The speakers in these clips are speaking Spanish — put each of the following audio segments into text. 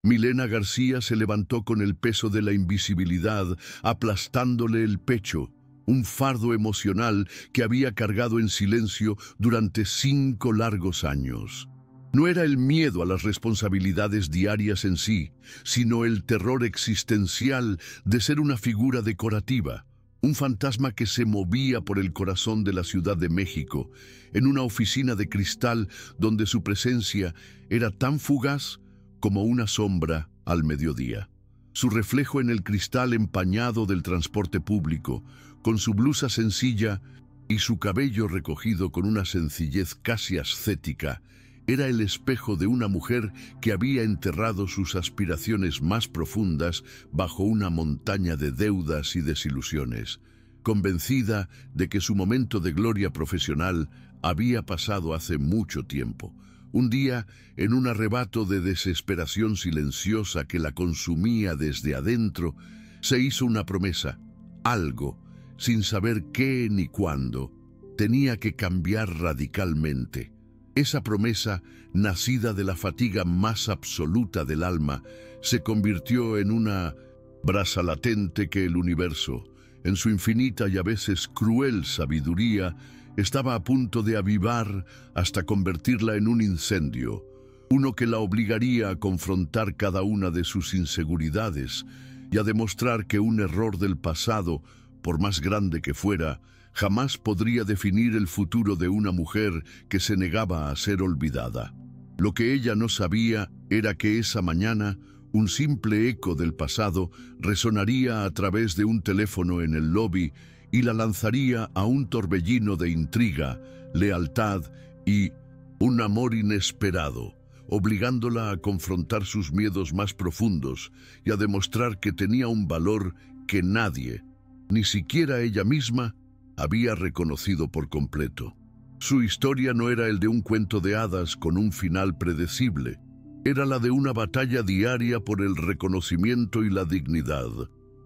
Milena García se levantó con el peso de la invisibilidad, aplastándole el pecho, un fardo emocional que había cargado en silencio durante 5 largos años. No era el miedo a las responsabilidades diarias en sí, sino el terror existencial de ser una figura decorativa, un fantasma que se movía por el corazón de la Ciudad de México, en una oficina de cristal donde su presencia era tan fugaz como una sombra al mediodía. Su reflejo en el cristal empañado del transporte público, con su blusa sencilla y su cabello recogido con una sencillez casi ascética, era el espejo de una mujer que había enterrado sus aspiraciones más profundas bajo una montaña de deudas y desilusiones, convencida de que su momento de gloria profesional había pasado hace mucho tiempo. Un día, en un arrebato de desesperación silenciosa que la consumía desde adentro, se hizo una promesa. Algo, sin saber qué ni cuándo, tenía que cambiar radicalmente. Esa promesa, nacida de la fatiga más absoluta del alma, se convirtió en una brasa latente que el universo, en su infinita y a veces cruel sabiduría, estaba a punto de avivar hasta convertirla en un incendio, uno que la obligaría a confrontar cada una de sus inseguridades y a demostrar que un error del pasado, por más grande que fuera, jamás podría definir el futuro de una mujer que se negaba a ser olvidada. Lo que ella no sabía era que esa mañana un simple eco del pasado resonaría a través de un teléfono en el lobby y la lanzaría a un torbellino de intriga, lealtad y un amor inesperado, obligándola a confrontar sus miedos más profundos y a demostrar que tenía un valor que nadie, ni siquiera ella misma, había reconocido por completo. Su historia no era el de un cuento de hadas con un final predecible, era la de una batalla diaria por el reconocimiento y la dignidad.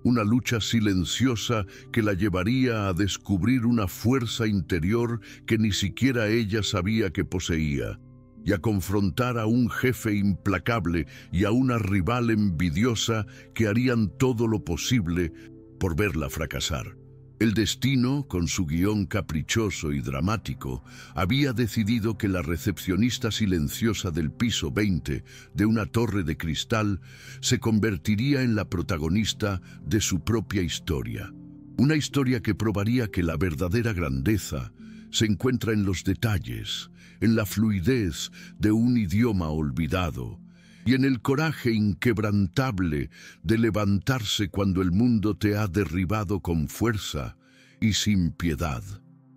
Una lucha silenciosa que la llevaría a descubrir una fuerza interior que ni siquiera ella sabía que poseía, y a confrontar a un jefe implacable y a una rival envidiosa que harían todo lo posible por verla fracasar. El destino, con su guión caprichoso y dramático, había decidido que la recepcionista silenciosa del piso 20 de una torre de cristal se convertiría en la protagonista de su propia historia. Una historia que probaría que la verdadera grandeza se encuentra en los detalles, en la fluidez de un idioma olvidado, y en el coraje inquebrantable de levantarse cuando el mundo te ha derribado con fuerza y sin piedad.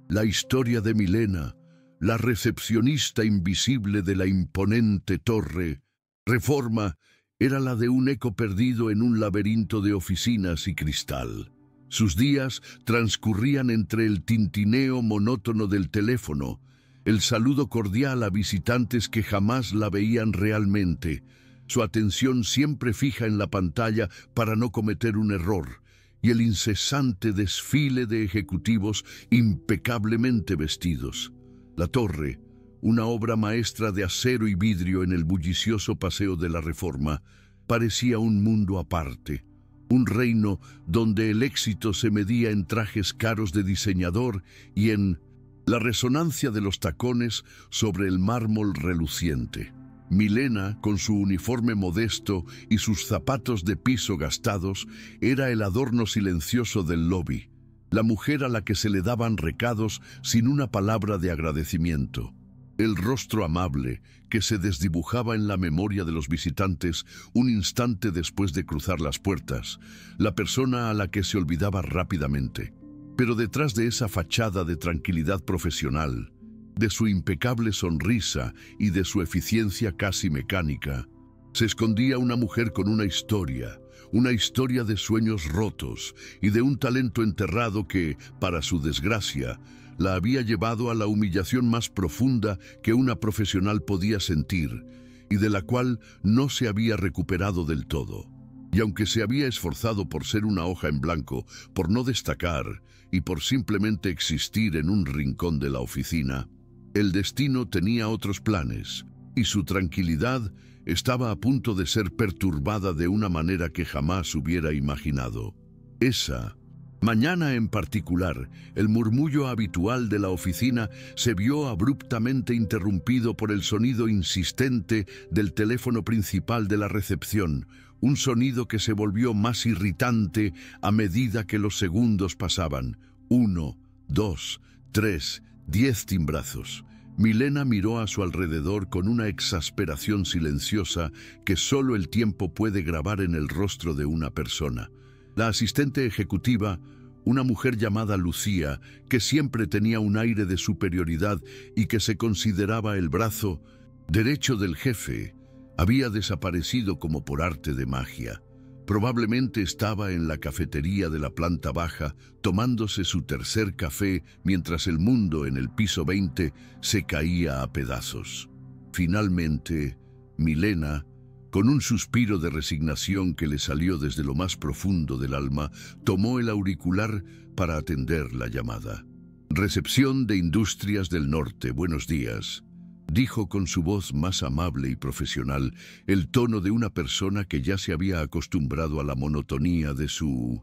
La historia de Milena, la recepcionista invisible de la imponente torre Reforma, era la de un eco perdido en un laberinto de oficinas y cristal. Sus días transcurrían entre el tintineo monótono del teléfono, el saludo cordial a visitantes que jamás la veían realmente, su atención siempre fija en la pantalla para no cometer un error, y el incesante desfile de ejecutivos impecablemente vestidos. La torre, una obra maestra de acero y vidrio en el bullicioso paseo de la Reforma, parecía un mundo aparte, un reino donde el éxito se medía en trajes caros de diseñador y en la resonancia de los tacones sobre el mármol reluciente. Milena, con su uniforme modesto y sus zapatos de piso gastados, era el adorno silencioso del lobby, la mujer a la que se le daban recados sin una palabra de agradecimiento. El rostro amable que se desdibujaba en la memoria de los visitantes un instante después de cruzar las puertas, la persona a la que se olvidaba rápidamente. Pero detrás de esa fachada de tranquilidad profesional, de su impecable sonrisa y de su eficiencia casi mecánica, se escondía una mujer con una historia de sueños rotos y de un talento enterrado que, para su desgracia, la había llevado a la humillación más profunda que una profesional podía sentir y de la cual no se había recuperado del todo. Y aunque se había esforzado por ser una hoja en blanco, por no destacar y por simplemente existir en un rincón de la oficina, el destino tenía otros planes y su tranquilidad estaba a punto de ser perturbada de una manera que jamás hubiera imaginado. Esa mañana en particular, el murmullo habitual de la oficina se vio abruptamente interrumpido por el sonido insistente del teléfono principal de la recepción, un sonido que se volvió más irritante a medida que los segundos pasaban. 1, 2, 3, 10 timbrazos. Milena miró a su alrededor con una exasperación silenciosa que solo el tiempo puede grabar en el rostro de una persona. La asistente ejecutiva, una mujer llamada Lucía, que siempre tenía un aire de superioridad y que se consideraba el brazo derecho del jefe, había desaparecido como por arte de magia. Probablemente estaba en la cafetería de la planta baja tomándose su tercer café mientras el mundo en el piso 20 se caía a pedazos. Finalmente, Milena, con un suspiro de resignación que le salió desde lo más profundo del alma, tomó el auricular para atender la llamada. Recepción de Industrias del Norte, buenos días, dijo con su voz más amable y profesional, el tono de una persona que ya se había acostumbrado a la monotonía de su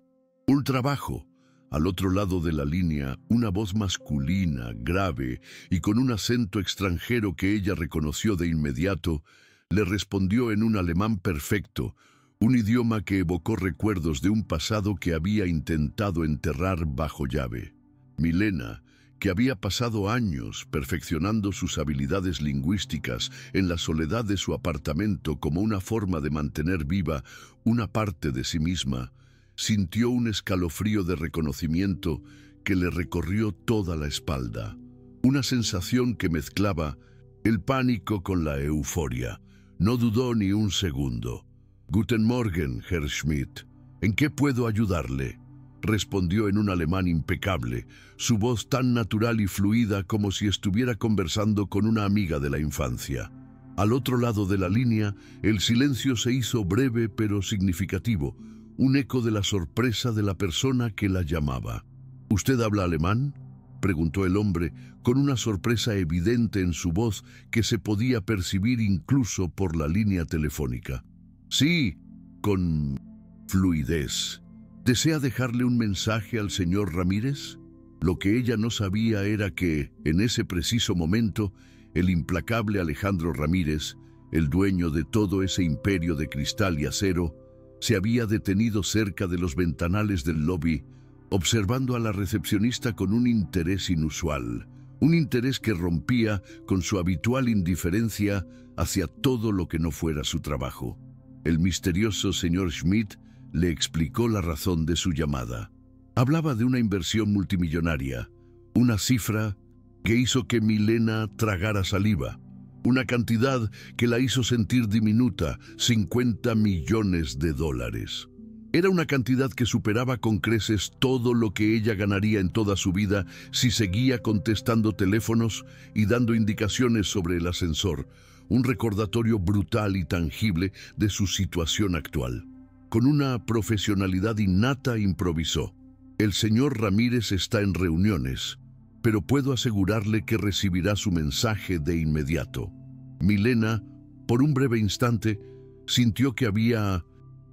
trabajo. Al otro lado de la línea, una voz masculina, grave y con un acento extranjero que ella reconoció de inmediato, le respondió en un alemán perfecto, un idioma que evocó recuerdos de un pasado que había intentado enterrar bajo llave. Milena, que había pasado años perfeccionando sus habilidades lingüísticas en la soledad de su apartamento como una forma de mantener viva una parte de sí misma, sintió un escalofrío de reconocimiento que le recorrió toda la espalda, una sensación que mezclaba el pánico con la euforia. No dudó ni un segundo. «Guten Morgen, Herr Schmidt. ¿En qué puedo ayudarle?», respondió en un alemán impecable, su voz tan natural y fluida como si estuviera conversando con una amiga de la infancia. Al otro lado de la línea, el silencio se hizo breve pero significativo, un eco de la sorpresa de la persona que la llamaba. «¿Usted habla alemán?», preguntó el hombre, con una sorpresa evidente en su voz que se podía percibir incluso por la línea telefónica. «Sí», con fluidez. «¿Desea dejarle un mensaje al señor Ramírez?». Lo que ella no sabía era que, en ese preciso momento, el implacable Alejandro Ramírez, el dueño de todo ese imperio de cristal y acero, se había detenido cerca de los ventanales del lobby, observando a la recepcionista con un interés inusual, un interés que rompía con su habitual indiferencia hacia todo lo que no fuera su trabajo. El misterioso señor Schmidt le explicó la razón de su llamada. Hablaba de una inversión multimillonaria, una cifra que hizo que Milena tragara saliva, una cantidad que la hizo sentir diminuta, $50 millones. Era una cantidad que superaba con creces todo lo que ella ganaría en toda su vida si seguía contestando teléfonos y dando indicaciones sobre el ascensor, un recordatorio brutal y tangible de su situación actual. Con una profesionalidad innata improvisó. «El señor Ramírez está en reuniones, pero puedo asegurarle que recibirá su mensaje de inmediato». Milena, por un breve instante, sintió que había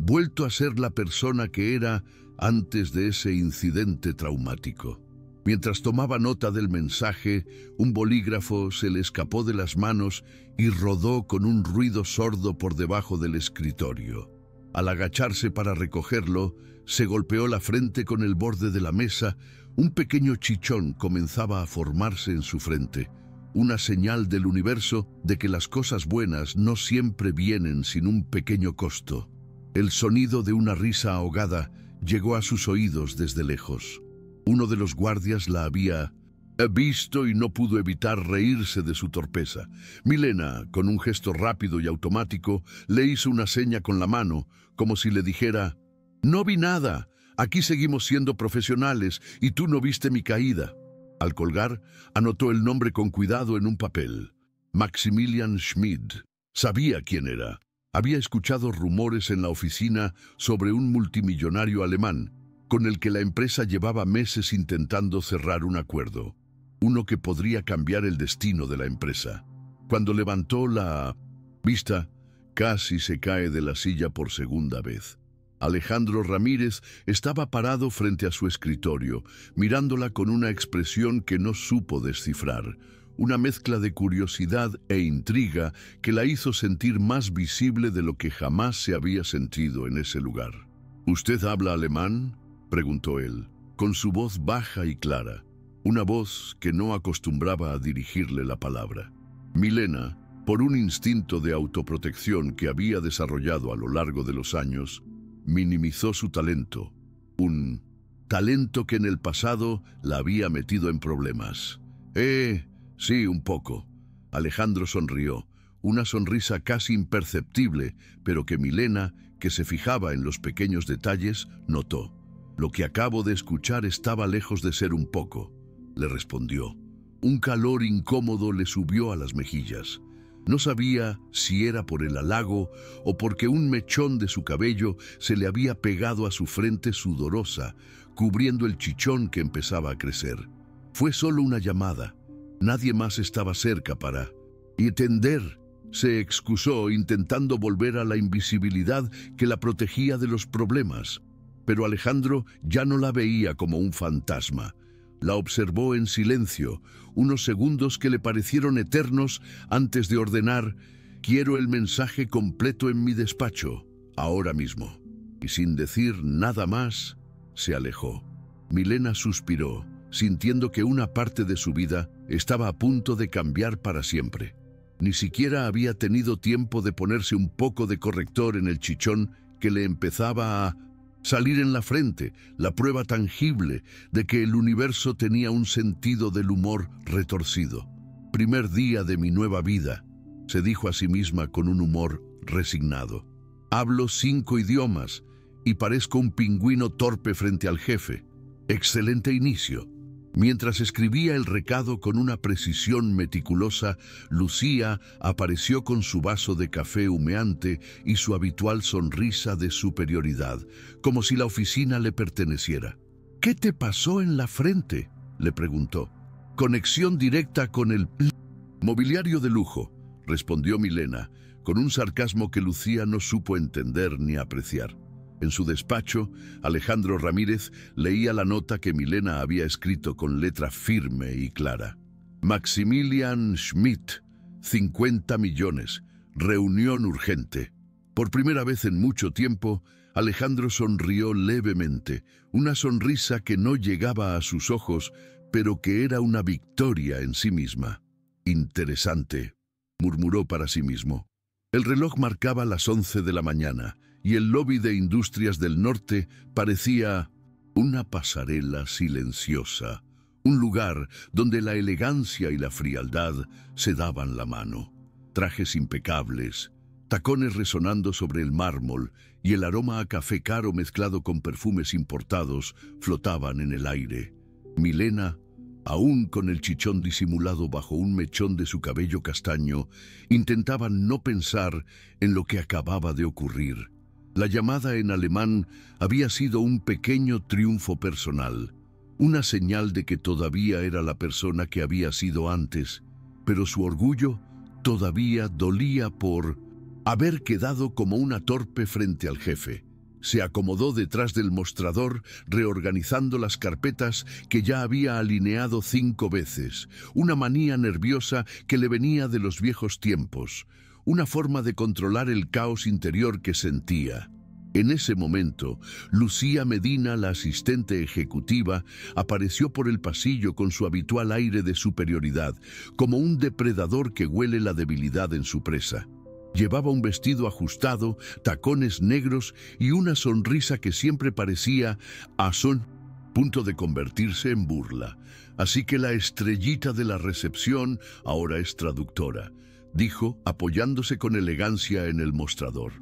vuelto a ser la persona que era antes de ese incidente traumático. Mientras tomaba nota del mensaje, un bolígrafo se le escapó de las manos y rodó con un ruido sordo por debajo del escritorio. Al agacharse para recogerlo, se golpeó la frente con el borde de la mesa. Un pequeño chichón comenzaba a formarse en su frente, una señal del universo de que las cosas buenas no siempre vienen sin un pequeño costo. El sonido de una risa ahogada llegó a sus oídos desde lejos. Uno de los guardias la había visto y no pudo evitar reírse de su torpeza. Milena, con un gesto rápido y automático, le hizo una seña con la mano, como si le dijera: «No vi nada, aquí seguimos siendo profesionales y tú no viste mi caída». Al colgar, anotó el nombre con cuidado en un papel. Maximilian Schmidt. Sabía quién era. Había escuchado rumores en la oficina sobre un multimillonario alemán, con el que la empresa llevaba meses intentando cerrar un acuerdo, uno que podría cambiar el destino de la empresa. Cuando levantó la vista, Casi se cae de la silla por segunda vez. Alejandro Ramírez estaba parado frente a su escritorio, mirándola con una expresión que no supo descifrar, una mezcla de curiosidad e intriga que la hizo sentir más visible de lo que jamás se había sentido en ese lugar. ¿Usted habla alemán?, preguntó él, con su voz baja y clara, una voz que no acostumbraba a dirigirle la palabra. Milena, por un instinto de autoprotección que había desarrollado a lo largo de los años, minimizó su talento, un talento que en el pasado la había metido en problemas. Sí, un poco. Alejandro sonrió, una sonrisa casi imperceptible, pero que Milena, que se fijaba en los pequeños detalles, notó. Lo que acabo de escuchar estaba lejos de ser un poco, le respondió. Un calor incómodo le subió a las mejillas. No sabía si era por el halago o porque un mechón de su cabello se le había pegado a su frente sudorosa, cubriendo el chichón que empezaba a crecer. Fue solo una llamada. Nadie más estaba cerca para entender. Se excusó intentando volver a la invisibilidad que la protegía de los problemas. Pero Alejandro ya no la veía como un fantasma. La observó en silencio, unos segundos que le parecieron eternos antes de ordenar: «Quiero el mensaje completo en mi despacho, ahora mismo». Y sin decir nada más, se alejó. Milena suspiró, sintiendo que una parte de su vida estaba a punto de cambiar para siempre. Ni siquiera había tenido tiempo de ponerse un poco de corrector en el chichón que le empezaba a salir en la frente, la prueba tangible de que el universo tenía un sentido del humor retorcido. «Primer día de mi nueva vida», se dijo a sí misma con un humor resignado. «Hablo 5 idiomas y parezco un pingüino torpe frente al jefe. Excelente inicio». Mientras escribía el recado con una precisión meticulosa, Lucía apareció con su vaso de café humeante y su habitual sonrisa de superioridad, como si la oficina le perteneciera. «¿Qué te pasó en la frente?», le preguntó. «Conexión directa con el mobiliario de lujo», respondió Milena, con un sarcasmo que Lucía no supo entender ni apreciar. En su despacho, Alejandro Ramírez leía la nota que Milena había escrito con letra firme y clara. «Maximilian Schmidt, 50 millones, reunión urgente». Por primera vez en mucho tiempo, Alejandro sonrió levemente, una sonrisa que no llegaba a sus ojos, pero que era una victoria en sí misma. «Interesante», murmuró para sí mismo. El reloj marcaba las 11 de la mañana, y el lobby de Industrias del Norte parecía una pasarela silenciosa, un lugar donde la elegancia y la frialdad se daban la mano. Trajes impecables, tacones resonando sobre el mármol y el aroma a café caro mezclado con perfumes importados flotaban en el aire. Milena, aún con el chichón disimulado bajo un mechón de su cabello castaño, intentaba no pensar en lo que acababa de ocurrir. La llamada en alemán había sido un pequeño triunfo personal, una señal de que todavía era la persona que había sido antes, pero su orgullo todavía dolía por haber quedado como una torpe frente al jefe. Se acomodó detrás del mostrador, reorganizando las carpetas que ya había alineado 5 veces, una manía nerviosa que le venía de los viejos tiempos, una forma de controlar el caos interior que sentía. En ese momento, Lucía Medina, la asistente ejecutiva, apareció por el pasillo con su habitual aire de superioridad, como un depredador que huele la debilidad en su presa. Llevaba un vestido ajustado, tacones negros y una sonrisa que siempre parecía punto de convertirse en burla. Así que la estrellita de la recepción ahora es traductora, dijo, apoyándose con elegancia en el mostrador.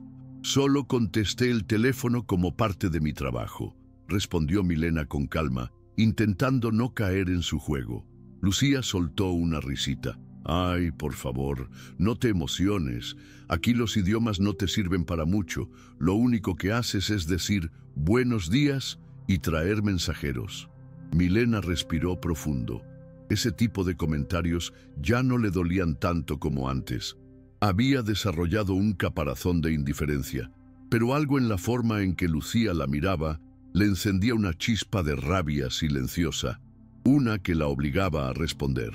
«Solo contesté el teléfono como parte de mi trabajo», respondió Milena con calma, intentando no caer en su juego. Lucía soltó una risita. «Ay, por favor, no te emociones. Aquí los idiomas no te sirven para mucho. Lo único que haces es decir buenos días y traer mensajeros». Milena respiró profundo. Ese tipo de comentarios ya no le dolían tanto como antes. Había desarrollado un caparazón de indiferencia, pero algo en la forma en que Lucía la miraba le encendía una chispa de rabia silenciosa, una que la obligaba a responder.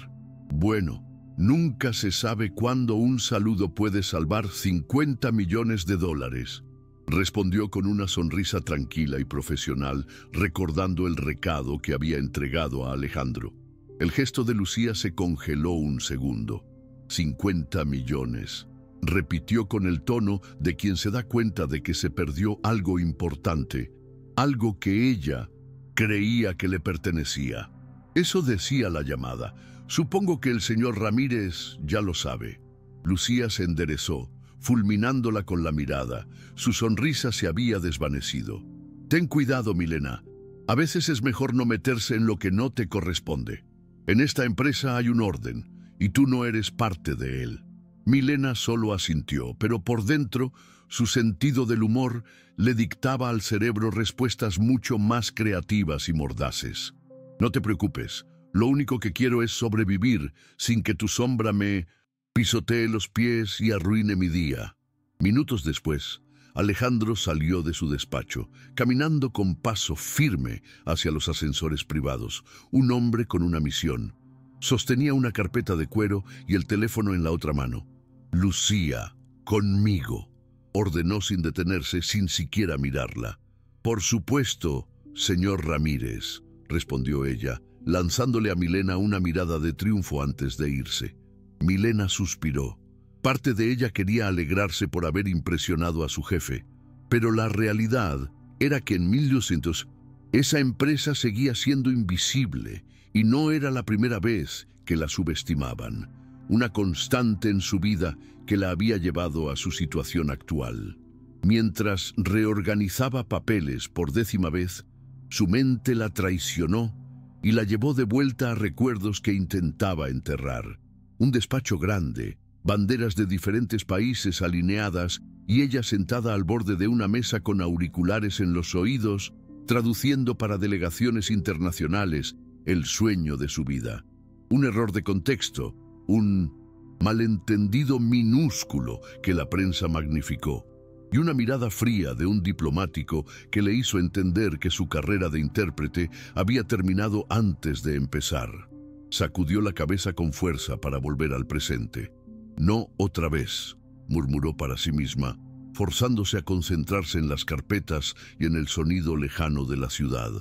Bueno, nunca se sabe cuándo un saludo puede salvar 50 millones de dólares, respondió con una sonrisa tranquila y profesional, recordando el recado que había entregado a Alejandro. El gesto de Lucía se congeló un segundo. 50 millones. Repitió con el tono de quien se da cuenta de que se perdió algo importante, algo que ella creía que le pertenecía. Eso decía la llamada. Supongo que el señor Ramírez ya lo sabe. Lucía se enderezó, fulminándola con la mirada. Su sonrisa se había desvanecido. Ten cuidado, Milena. A veces es mejor no meterse en lo que no te corresponde. En esta empresa hay un orden, y tú no eres parte de él. Milena solo asintió, pero por dentro, su sentido del humor le dictaba al cerebro respuestas mucho más creativas y mordaces. No te preocupes, lo único que quiero es sobrevivir sin que tu sombra me pisotee los pies y arruine mi día. Minutos después, Alejandro salió de su despacho, caminando con paso firme hacia los ascensores privados, un hombre con una misión. Sostenía una carpeta de cuero y el teléfono en la otra mano. Lucía, conmigo, ordenó sin detenerse, sin siquiera mirarla. Por supuesto, señor Ramírez, respondió ella, lanzándole a Milena una mirada de triunfo antes de irse. Milena suspiró. Parte de ella quería alegrarse por haber impresionado a su jefe, pero la realidad era que en 1200 esa empresa seguía siendo invisible y no era la primera vez que la subestimaban, una constante en su vida que la había llevado a su situación actual. Mientras reorganizaba papeles por 10ª vez, su mente la traicionó y la llevó de vuelta a recuerdos que intentaba enterrar. Un despacho grande, banderas de diferentes países alineadas y ella sentada al borde de una mesa con auriculares en los oídos, traduciendo para delegaciones internacionales el sueño de su vida. Un error de contexto, un malentendido minúsculo que la prensa magnificó, y una mirada fría de un diplomático que le hizo entender que su carrera de intérprete había terminado antes de empezar. Sacudió la cabeza con fuerza para volver al presente. No otra vez, murmuró para sí misma, forzándose a concentrarse en las carpetas y en el sonido lejano de la ciudad.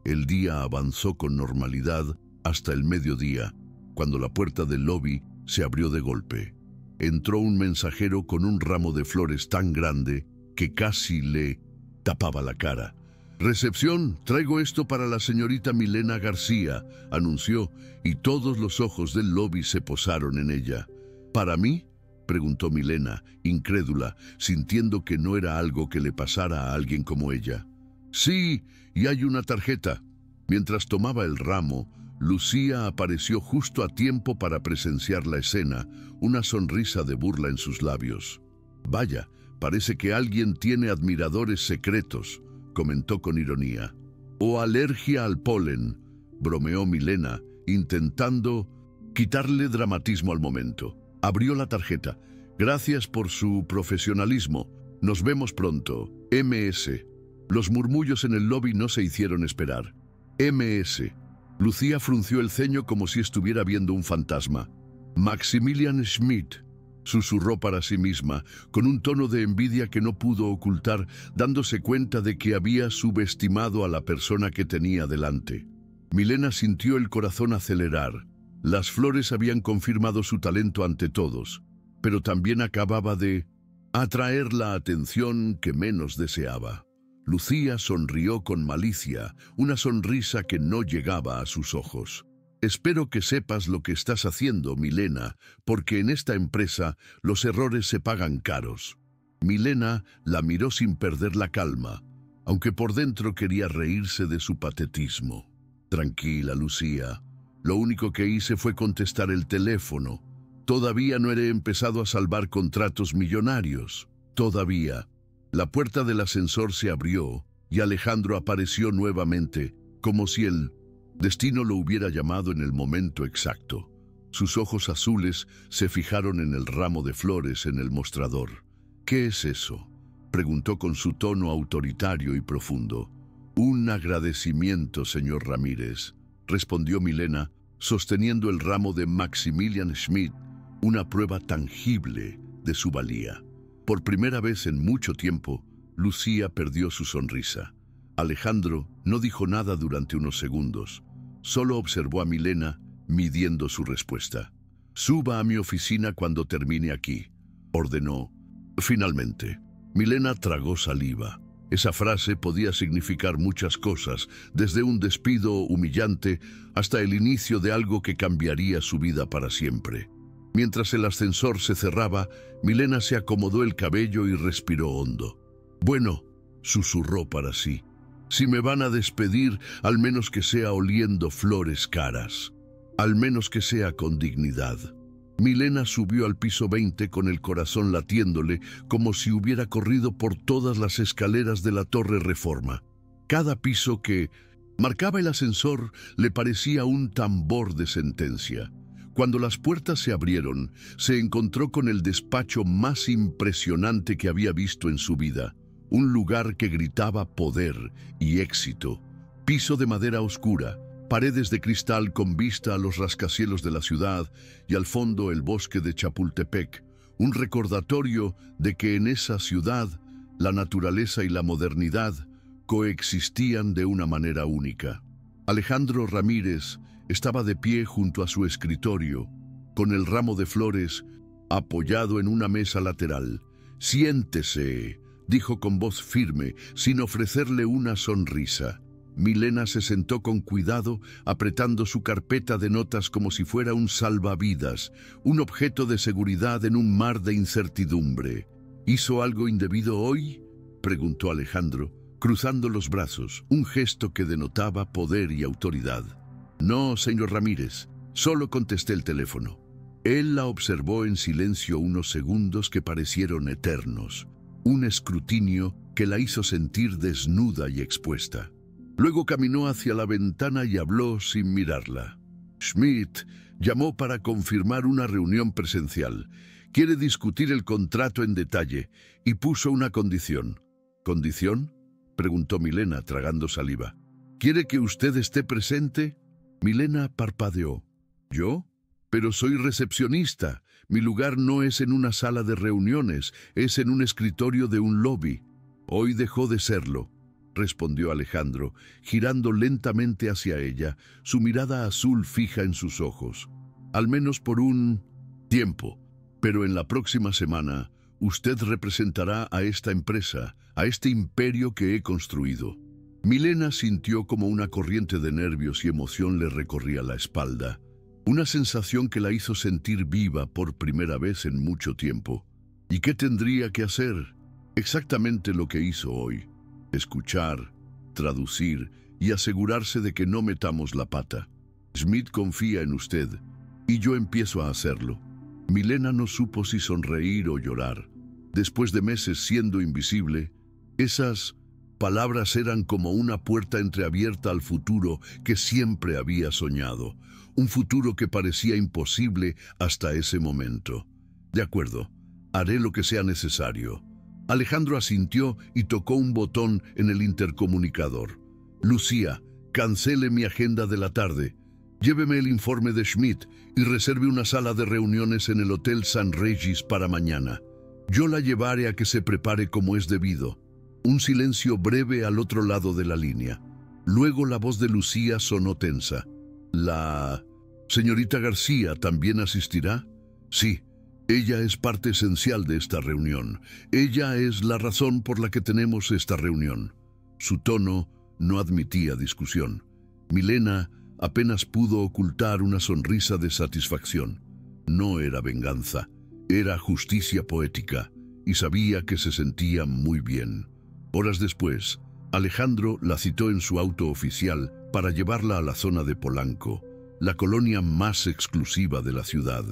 El día avanzó con normalidad hasta el mediodía, cuando la puerta del lobby se abrió de golpe. Entró un mensajero con un ramo de flores tan grande que casi le tapaba la cara. «Recepción, traigo esto para la señorita Milena García», anunció, y todos los ojos del lobby se posaron en ella. «¿Para mí?», preguntó Milena, incrédula, sintiendo que no era algo que le pasara a alguien como ella. «Sí, y hay una tarjeta». Mientras tomaba el ramo, Lucía apareció justo a tiempo para presenciar la escena, una sonrisa de burla en sus labios. «Vaya, parece que alguien tiene admiradores secretos», comentó con ironía. «O alergia al polen», bromeó Milena, intentando quitarle dramatismo al momento. Abrió la tarjeta. «Gracias por su profesionalismo. Nos vemos pronto. MS». Los murmullos en el lobby no se hicieron esperar. «MS». Lucía frunció el ceño como si estuviera viendo un fantasma. «Maximilian Schmidt», susurró para sí misma, con un tono de envidia que no pudo ocultar, dándose cuenta de que había subestimado a la persona que tenía delante. Milena sintió el corazón acelerar. Las flores habían confirmado su talento ante todos, pero también acababa de atraer la atención que menos deseaba. Lucía sonrió con malicia, una sonrisa que no llegaba a sus ojos. «Espero que sepas lo que estás haciendo, Milena, porque en esta empresa los errores se pagan caros». Milena la miró sin perder la calma, aunque por dentro quería reírse de su patetismo. «Tranquila, Lucía. Lo único que hice fue contestar el teléfono. Todavía no he empezado a salvar contratos millonarios. Todavía». La puerta del ascensor se abrió y Alejandro apareció nuevamente, como si el destino lo hubiera llamado en el momento exacto. Sus ojos azules se fijaron en el ramo de flores en el mostrador. «¿Qué es eso?», preguntó con su tono autoritario y profundo. «Un agradecimiento, señor Ramírez», respondió Milena, sosteniendo el ramo de Maximilian Schmidt, una prueba tangible de su valía. Por primera vez en mucho tiempo, Lucía perdió su sonrisa. Alejandro no dijo nada durante unos segundos. Solo observó a Milena, midiendo su respuesta. «Suba a mi oficina cuando termine aquí», ordenó. Finalmente, Milena tragó saliva. Esa frase podía significar muchas cosas, desde un despido humillante hasta el inicio de algo que cambiaría su vida para siempre. Mientras el ascensor se cerraba, Milena se acomodó el cabello y respiró hondo. «Bueno», susurró para sí, «si me van a despedir, al menos que sea oliendo flores caras. Al menos que sea con dignidad». Milena subió al piso 20 con el corazón latiéndole como si hubiera corrido por todas las escaleras de la Torre Reforma. Cada piso que marcaba el ascensor le parecía un tambor de sentencia. Cuando las puertas se abrieron, se encontró con el despacho más impresionante que había visto en su vida. Un lugar que gritaba poder y éxito. Piso de madera oscura, paredes de cristal con vista a los rascacielos de la ciudad y al fondo el bosque de Chapultepec, un recordatorio de que en esa ciudad la naturaleza y la modernidad coexistían de una manera única. Alejandro Ramírez estaba de pie junto a su escritorio, con el ramo de flores apoyado en una mesa lateral. «Siéntese», dijo con voz firme, sin ofrecerle una sonrisa. Milena se sentó con cuidado, apretando su carpeta de notas como si fuera un salvavidas, un objeto de seguridad en un mar de incertidumbre. «¿Hizo algo indebido hoy?», preguntó Alejandro, cruzando los brazos, un gesto que denotaba poder y autoridad. «No, señor Ramírez, solo contesté el teléfono». Él la observó en silencio unos segundos que parecieron eternos, un escrutinio que la hizo sentir desnuda y expuesta. Luego caminó hacia la ventana y habló sin mirarla. «Schmidt llamó para confirmar una reunión presencial. Quiere discutir el contrato en detalle y puso una condición». «¿Condición?», preguntó Milena, tragando saliva. «¿Quiere que usted esté presente?». Milena parpadeó. «¿Yo? Pero soy recepcionista. Mi lugar no es en una sala de reuniones, es en un escritorio de un lobby». «Hoy dejó de serlo», respondió Alejandro, girando lentamente hacia ella, su mirada azul fija en sus ojos. «Al menos por un tiempo. Pero en la próxima semana, usted representará a esta empresa, a este imperio que he construido». Milena sintió como una corriente de nervios y emoción le recorría la espalda. Una sensación que la hizo sentir viva por primera vez en mucho tiempo. ¿Y qué tendría que hacer? Exactamente lo que hizo hoy. Escuchar, traducir y asegurarse de que no metamos la pata. Schmidt confía en usted, y yo empiezo a hacerlo. Milena no supo si sonreír o llorar. Después de meses siendo invisible, esas palabras eran como una puerta entreabierta al futuro que siempre había soñado. Un futuro que parecía imposible hasta ese momento. «De acuerdo, haré lo que sea necesario». Alejandro asintió y tocó un botón en el intercomunicador. «Lucía, cancele mi agenda de la tarde. Lléveme el informe de Schmidt y reserve una sala de reuniones en el Hotel San Regis para mañana. Yo la llevaré a que se prepare como es debido». Un silencio breve al otro lado de la línea. Luego la voz de Lucía sonó tensa. «¿La señorita García también asistirá?» «Sí. Ella es parte esencial de esta reunión. Ella es la razón por la que tenemos esta reunión». Su tono no admitía discusión. Milena apenas pudo ocultar una sonrisa de satisfacción. No era venganza, era justicia poética, y sabía que se sentía muy bien. Horas después, Alejandro la citó en su auto oficial para llevarla a la zona de Polanco, la colonia más exclusiva de la ciudad.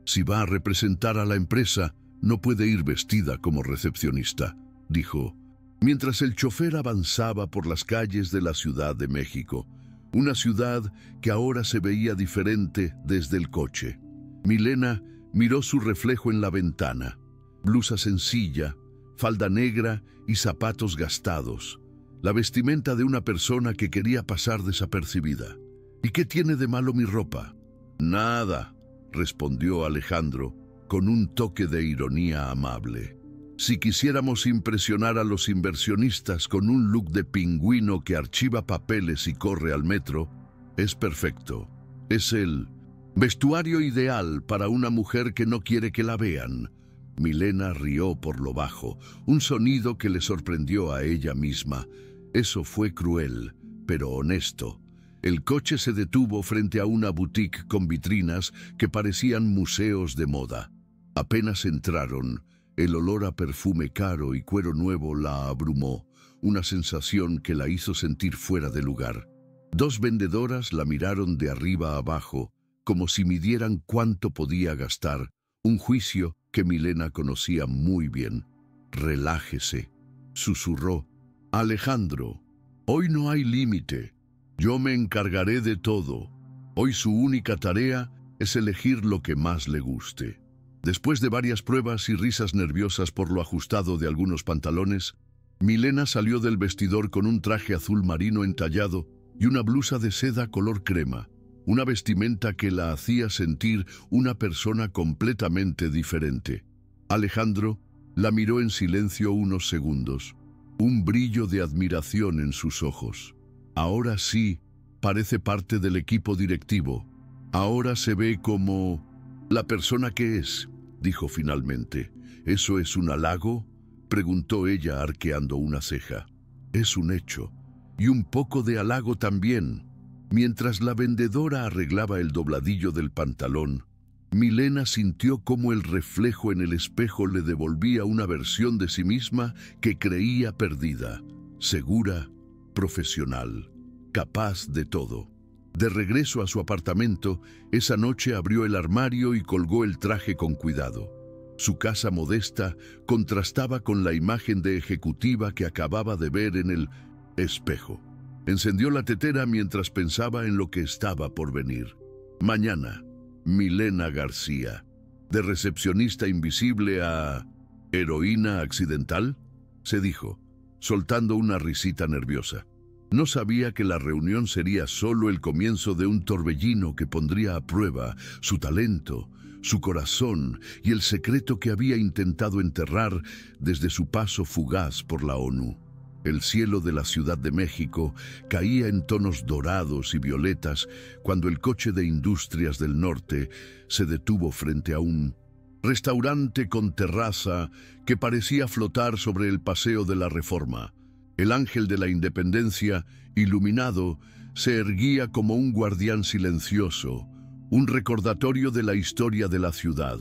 «Si va a representar a la empresa, no puede ir vestida como recepcionista», dijo, mientras el chofer avanzaba por las calles de la Ciudad de México. Una ciudad que ahora se veía diferente desde el coche. Milena miró su reflejo en la ventana. Blusa sencilla, falda negra y zapatos gastados. La vestimenta de una persona que quería pasar desapercibida. ¿Y qué tiene de malo mi ropa? Nada, respondió Alejandro con un toque de ironía amable. Si quisiéramos impresionar a los inversionistas con un look de pingüino que archiva papeles y corre al metro, es perfecto. Es el vestuario ideal para una mujer que no quiere que la vean. Milena rió por lo bajo, un sonido que le sorprendió a ella misma. Eso fue cruel, pero honesto. El coche se detuvo frente a una boutique con vitrinas que parecían museos de moda. Apenas entraron, el olor a perfume caro y cuero nuevo la abrumó, una sensación que la hizo sentir fuera de lugar. Dos vendedoras la miraron de arriba a abajo, como si midieran cuánto podía gastar, un juicio que Milena conocía muy bien. «Relájese», susurró. «Alejandro, hoy no hay límite. Yo me encargaré de todo. Hoy su única tarea es elegir lo que más le guste». Después de varias pruebas y risas nerviosas por lo ajustado de algunos pantalones, Milena salió del vestidor con un traje azul marino entallado y una blusa de seda color crema, una vestimenta que la hacía sentir una persona completamente diferente. Alejandro la miró en silencio unos segundos, un brillo de admiración en sus ojos. Ahora sí, parece parte del equipo directivo. Ahora se ve como la persona que es, dijo finalmente. ¿Eso es un halago?, preguntó ella arqueando una ceja. Es un hecho, y un poco de halago también. Mientras la vendedora arreglaba el dobladillo del pantalón, Milena sintió cómo el reflejo en el espejo le devolvía una versión de sí misma que creía perdida, segura, profesional, capaz de todo. De regreso a su apartamento, esa noche abrió el armario y colgó el traje con cuidado. Su casa modesta contrastaba con la imagen de ejecutiva que acababa de ver en el espejo. Encendió la tetera mientras pensaba en lo que estaba por venir. Mañana, Milena García. De recepcionista invisible a heroína accidental, se dijo, soltando una risita nerviosa. No sabía que la reunión sería solo el comienzo de un torbellino que pondría a prueba su talento, su corazón y el secreto que había intentado enterrar desde su paso fugaz por la ONU. El cielo de la Ciudad de México caía en tonos dorados y violetas cuando el coche de Industrias del Norte se detuvo frente a un restaurante con terraza que parecía flotar sobre el Paseo de la Reforma. El ángel de la Independencia, iluminado, se erguía como un guardián silencioso, un recordatorio de la historia de la ciudad.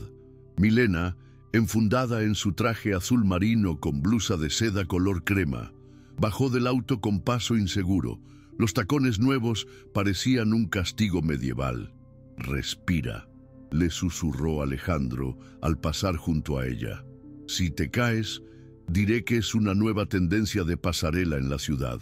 Milena, enfundada en su traje azul marino con blusa de seda color crema, bajó del auto con paso inseguro. Los tacones nuevos parecían un castigo medieval. «Respira», le susurró Alejandro al pasar junto a ella. «Si te caes, diré que es una nueva tendencia de pasarela en la ciudad.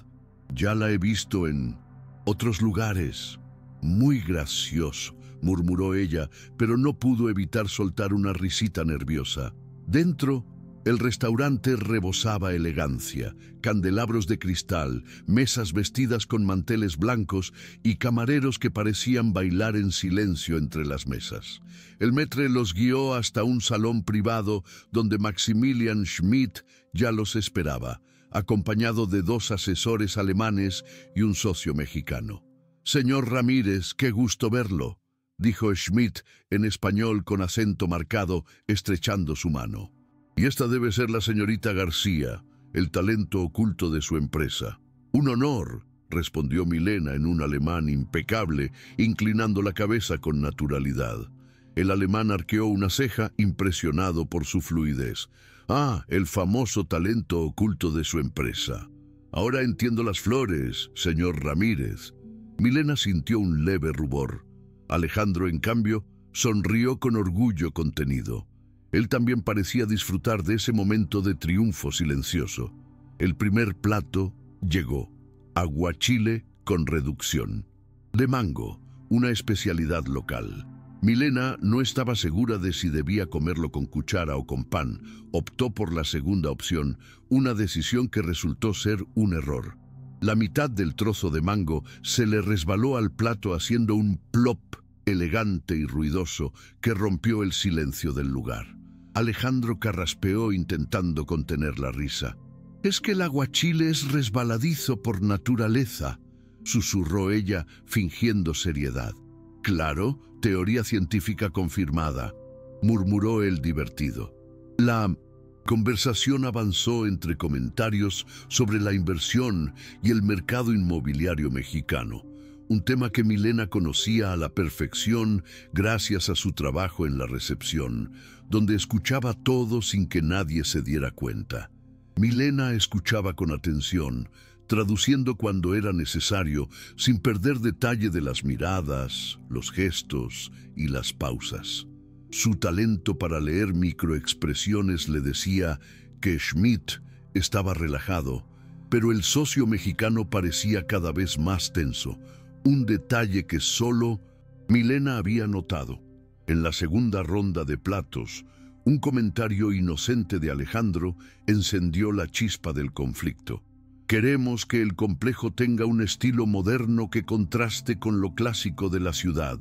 Ya la he visto en otros lugares». «Muy gracioso», murmuró ella, pero no pudo evitar soltar una risita nerviosa. Dentro, el restaurante rebosaba elegancia, candelabros de cristal, mesas vestidas con manteles blancos y camareros que parecían bailar en silencio entre las mesas. El maître los guió hasta un salón privado donde Maximilian Schmidt ya los esperaba, acompañado de 2 asesores alemanes y un socio mexicano. «Señor Ramírez, qué gusto verlo», dijo Schmidt en español con acento marcado, estrechando su mano. «Y esta debe ser la señorita García, el talento oculto de su empresa». «Un honor», respondió Milena en un alemán impecable, inclinando la cabeza con naturalidad. El alemán arqueó una ceja, impresionado por su fluidez. «Ah, el famoso talento oculto de su empresa. Ahora entiendo las flores, señor Ramírez». Milena sintió un leve rubor. Alejandro, en cambio, sonrió con orgullo contenido. Él también parecía disfrutar de ese momento de triunfo silencioso. El primer plato llegó, aguachile con reducción. de mango, una especialidad local. Milena no estaba segura de si debía comerlo con cuchara o con pan. Optó por la segunda opción, una decisión que resultó ser un error. La mitad del trozo de mango se le resbaló al plato haciendo un plop elegante y ruidoso que rompió el silencio del lugar. Alejandro carraspeó intentando contener la risa. «Es que el aguachile es resbaladizo por naturaleza», susurró ella fingiendo seriedad. «Claro, teoría científica confirmada», murmuró el divertido. La conversación avanzó entre comentarios sobre la inversión y el mercado inmobiliario mexicano, un tema que Milena conocía a la perfección gracias a su trabajo en la recepción, donde escuchaba todo sin que nadie se diera cuenta. Milena escuchaba con atención, traduciendo cuando era necesario, sin perder detalle de las miradas, los gestos y las pausas. Su talento para leer microexpresiones le decía que Schmidt estaba relajado, pero el socio mexicano parecía cada vez más tenso, un detalle que solo Milena había notado. En la segunda ronda de platos, un comentario inocente de Alejandro encendió la chispa del conflicto. «Queremos que el complejo tenga un estilo moderno que contraste con lo clásico de la ciudad»,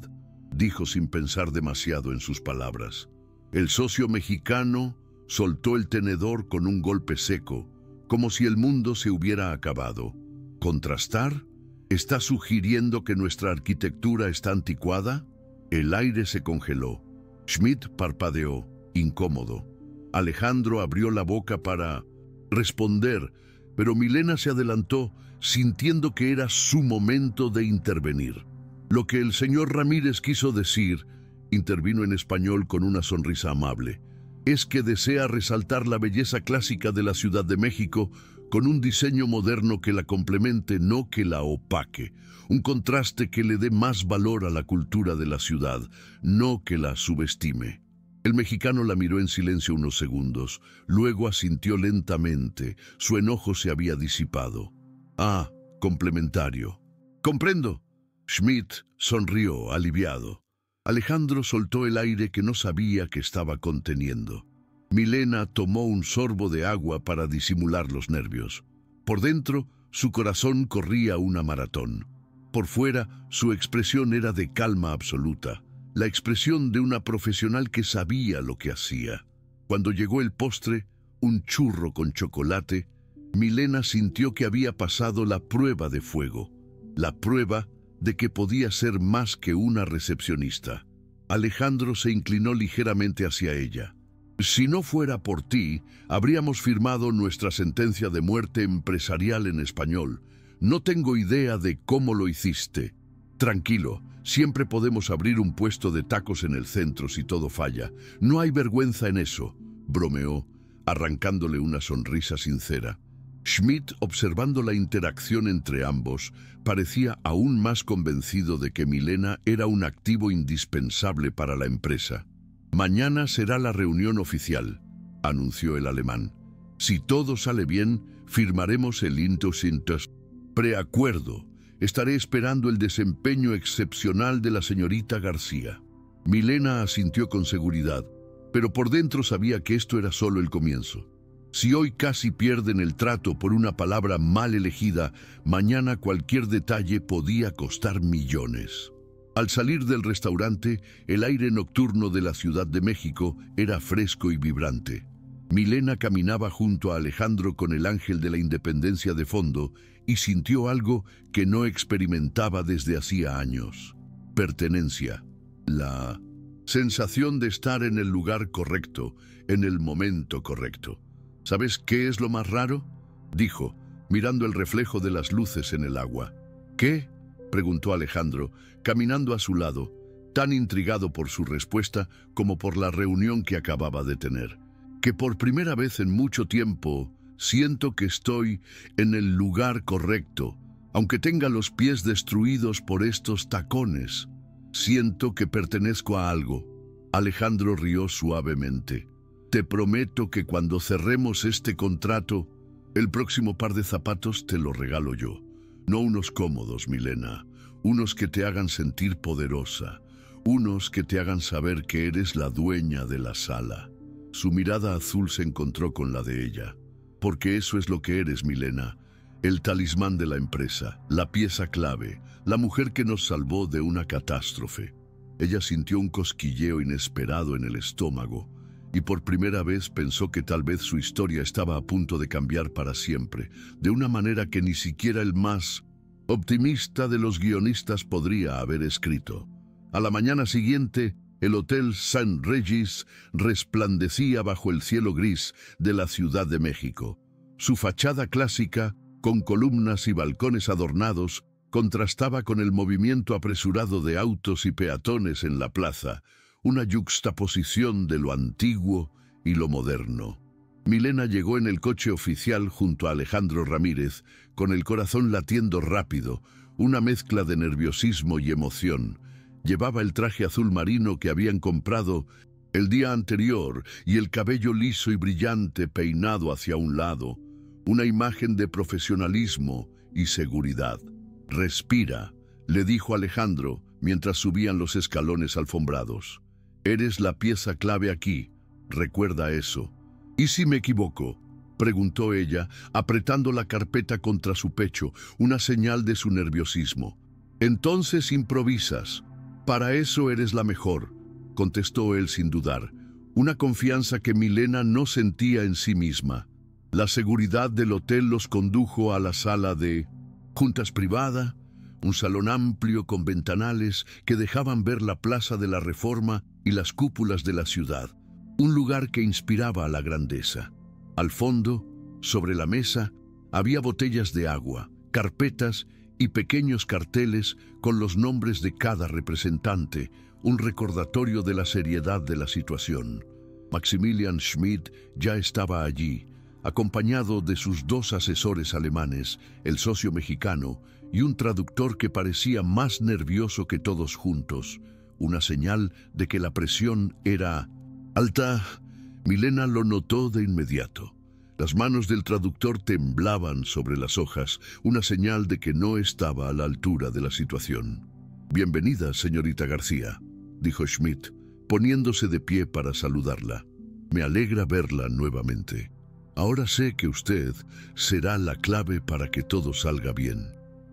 dijo sin pensar demasiado en sus palabras. El socio mexicano soltó el tenedor con un golpe seco, como si el mundo se hubiera acabado. ¿Contrastar? ¿Está sugiriendo que nuestra arquitectura está anticuada? El aire se congeló. Schmidt parpadeó, incómodo. Alejandro abrió la boca para responder, pero Milena se adelantó, sintiendo que era su momento de intervenir. «Lo que el señor Ramírez quiso decir», intervino en español con una sonrisa amable, «es que desea resaltar la belleza clásica de la Ciudad de México con un diseño moderno que la complemente, no que la opaque, un contraste que le dé más valor a la cultura de la ciudad, no que la subestime». El mexicano la miró en silencio unos segundos, luego asintió lentamente. Su enojo se había disipado. «Ah, complementario. Comprendo». Schmidt sonrió, aliviado. Alejandro soltó el aire que no sabía que estaba conteniendo. Milena tomó un sorbo de agua para disimular los nervios. Por dentro, su corazón corría una maratón. Por fuera, su expresión era de calma absoluta, la expresión de una profesional que sabía lo que hacía. Cuando llegó el postre, un churro con chocolate, Milena sintió que había pasado la prueba de fuego, la prueba de que podía ser más que una recepcionista. Alejandro se inclinó ligeramente hacia ella. «Si no fuera por ti, habríamos firmado nuestra sentencia de muerte empresarial en español. No tengo idea de cómo lo hiciste». «Tranquilo, siempre podemos abrir un puesto de tacos en el centro si todo falla. No hay vergüenza en eso», bromeó, arrancándole una sonrisa sincera. Schmidt, observando la interacción entre ambos, parecía aún más convencido de que Milena era un activo indispensable para la empresa. «Mañana será la reunión oficial», anunció el alemán. «Si todo sale bien, firmaremos el Intus preacuerdo. Estaré esperando el desempeño excepcional de la señorita García». Milena asintió con seguridad, pero por dentro sabía que esto era solo el comienzo. Si hoy casi pierden el trato por una palabra mal elegida, mañana cualquier detalle podía costar millones. Al salir del restaurante, el aire nocturno de la Ciudad de México era fresco y vibrante. Milena caminaba junto a Alejandro con el ángel de la independencia de fondo y sintió algo que no experimentaba desde hacía años. Pertenencia. La sensación de estar en el lugar correcto, en el momento correcto. «¿Sabes qué es lo más raro?», dijo, mirando el reflejo de las luces en el agua. «¿Qué?», preguntó Alejandro, caminando a su lado, tan intrigado por su respuesta como por la reunión que acababa de tener. «Que por primera vez en mucho tiempo siento que estoy en el lugar correcto, aunque tenga los pies destruidos por estos tacones. Siento que pertenezco a algo». Alejandro rió suavemente. «Te prometo que cuando cerremos este contrato, el próximo par de zapatos te lo regalo yo. No unos cómodos, Milena, unos que te hagan sentir poderosa, unos que te hagan saber que eres la dueña de la sala. Su mirada azul se encontró con la de ella. Porque eso es lo que eres, Milena. El talismán de la empresa, la pieza clave, la mujer que nos salvó de una catástrofe. Ella sintió un cosquilleo inesperado en el estómago y por primera vez pensó que tal vez su historia estaba a punto de cambiar para siempre, de una manera que ni siquiera el más optimista de los guionistas podría haber escrito. A la mañana siguiente, el Hotel St. Regis resplandecía bajo el cielo gris de la Ciudad de México. Su fachada clásica, con columnas y balcones adornados, contrastaba con el movimiento apresurado de autos y peatones en la plaza, una yuxtaposición de lo antiguo y lo moderno. Milena llegó en el coche oficial junto a Alejandro Ramírez, con el corazón latiendo rápido, una mezcla de nerviosismo y emoción. Llevaba el traje azul marino que habían comprado el día anterior y el cabello liso y brillante peinado hacia un lado, una imagen de profesionalismo y seguridad. «Respira», le dijo Alejandro mientras subían los escalones alfombrados. «Eres la pieza clave aquí, recuerda eso». «¿Y si me equivoco?», preguntó ella, apretando la carpeta contra su pecho, una señal de su nerviosismo. «Entonces improvisas. Para eso eres la mejor», contestó él sin dudar, una confianza que Milena no sentía en sí misma. La seguridad del hotel los condujo a la sala de juntas privada, un salón amplio con ventanales que dejaban ver la Plaza de la Reforma y las cúpulas de la ciudad, un lugar que inspiraba a la grandeza. Al fondo, sobre la mesa, había botellas de agua, carpetas y pequeños carteles con los nombres de cada representante, un recordatorio de la seriedad de la situación. Maximilian Schmidt ya estaba allí, acompañado de sus 2 asesores alemanes, el socio mexicano y un traductor que parecía más nervioso que todos juntos, una señal de que la presión era alta. Milena lo notó de inmediato. Las manos del traductor temblaban sobre las hojas, una señal de que no estaba a la altura de la situación. «Bienvenida, señorita García», dijo Schmidt, poniéndose de pie para saludarla. «Me alegra verla nuevamente. Ahora sé que usted será la clave para que todo salga bien».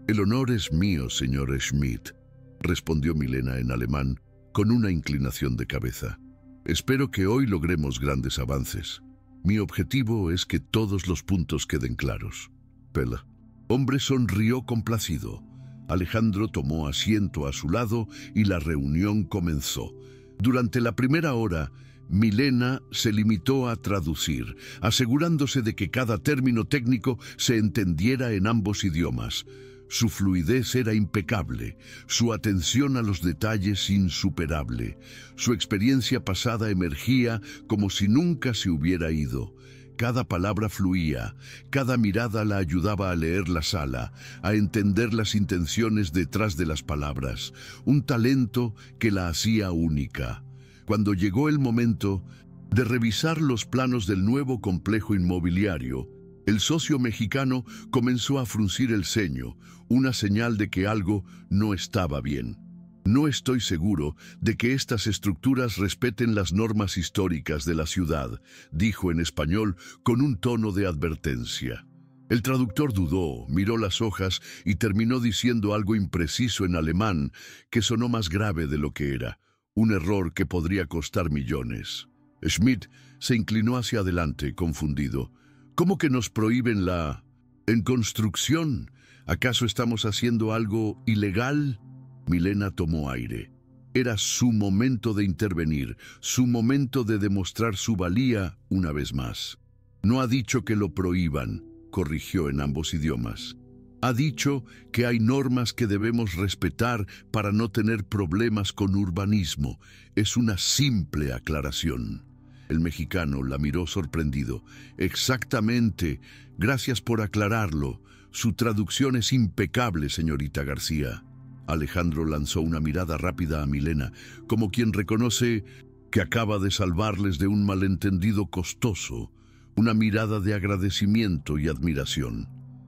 «El honor es mío, señor Schmidt», respondió Milena en alemán, con una inclinación de cabeza. «Espero que hoy logremos grandes avances. Mi objetivo es que todos los puntos queden claros». «Pela». Hombre sonrió complacido. Alejandro tomó asiento a su lado y la reunión comenzó. Durante la primera hora, Milena se limitó a traducir, asegurándose de que cada término técnico se entendiera en ambos idiomas. Su fluidez era impecable, su atención a los detalles insuperable. Su experiencia pasada emergía como si nunca se hubiera ido. Cada palabra fluía, cada mirada la ayudaba a leer la sala, a entender las intenciones detrás de las palabras, un talento que la hacía única. Cuando llegó el momento de revisar los planos del nuevo complejo inmobiliario, el socio mexicano comenzó a fruncir el ceño, una señal de que algo no estaba bien. «No estoy seguro de que estas estructuras respeten las normas históricas de la ciudad», dijo en español con un tono de advertencia. El traductor dudó, miró las hojas y terminó diciendo algo impreciso en alemán que sonó más grave de lo que era, un error que podría costar millones. Schmidt se inclinó hacia adelante, confundido. «¿Cómo que nos prohíben la en construcción? ¿Acaso estamos haciendo algo ilegal?» Milena tomó aire. Era su momento de intervenir, su momento de demostrar su valía una vez más. «No ha dicho que lo prohíban», corrigió en ambos idiomas. «Ha dicho que hay normas que debemos respetar para no tener problemas con urbanismo. Es una simple aclaración». El mexicano la miró sorprendido. «Exactamente. Gracias por aclararlo. Su traducción es impecable, señorita García». Alejandro lanzó una mirada rápida a Milena, como quien reconoce que acaba de salvarles de un malentendido costoso, una mirada de agradecimiento y admiración.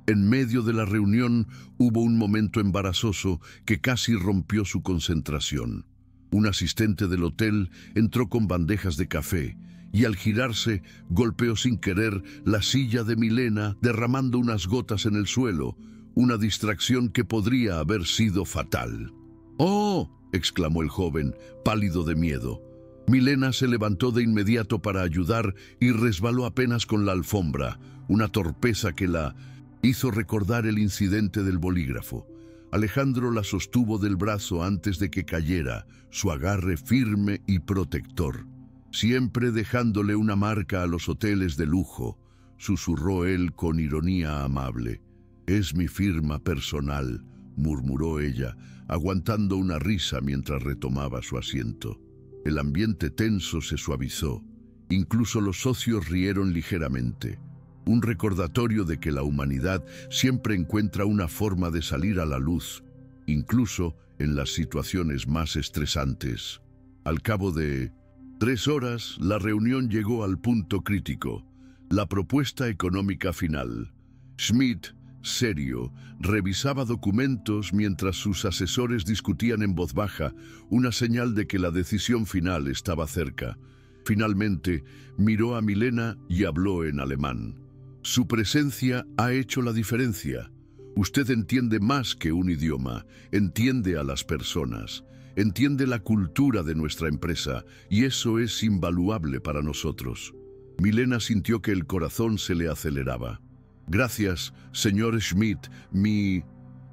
En medio de la reunión hubo un momento embarazoso que casi rompió su concentración. Un asistente del hotel entró con bandejas de café y al girarse golpeó sin querer la silla de Milena, derramando unas gotas en el suelo, una distracción que podría haber sido fatal. ¡Oh!, exclamó el joven, pálido de miedo. Milena se levantó de inmediato para ayudar y resbaló apenas con la alfombra, una torpeza que la hizo recordar el incidente del bolígrafo. Alejandro la sostuvo del brazo antes de que cayera, su agarre firme y protector. Siempre dejándole una marca a los hoteles de lujo, susurró él con ironía amable. «Es mi firma personal», murmuró ella, aguantando una risa mientras retomaba su asiento. El ambiente tenso se suavizó. Incluso los socios rieron ligeramente. Un recordatorio de que la humanidad siempre encuentra una forma de salir a la luz, incluso en las situaciones más estresantes. Al cabo de 3 horas, la reunión llegó al punto crítico, la propuesta económica final. Schmidt, serio, revisaba documentos mientras sus asesores discutían en voz baja, una señal de que la decisión final estaba cerca. Finalmente, miró a Milena y habló en alemán. «Su presencia ha hecho la diferencia. Usted entiende más que un idioma, entiende a las personas, entiende la cultura de nuestra empresa, y eso es invaluable para nosotros». Milena sintió que el corazón se le aceleraba. «Gracias, señor Schmidt. Mi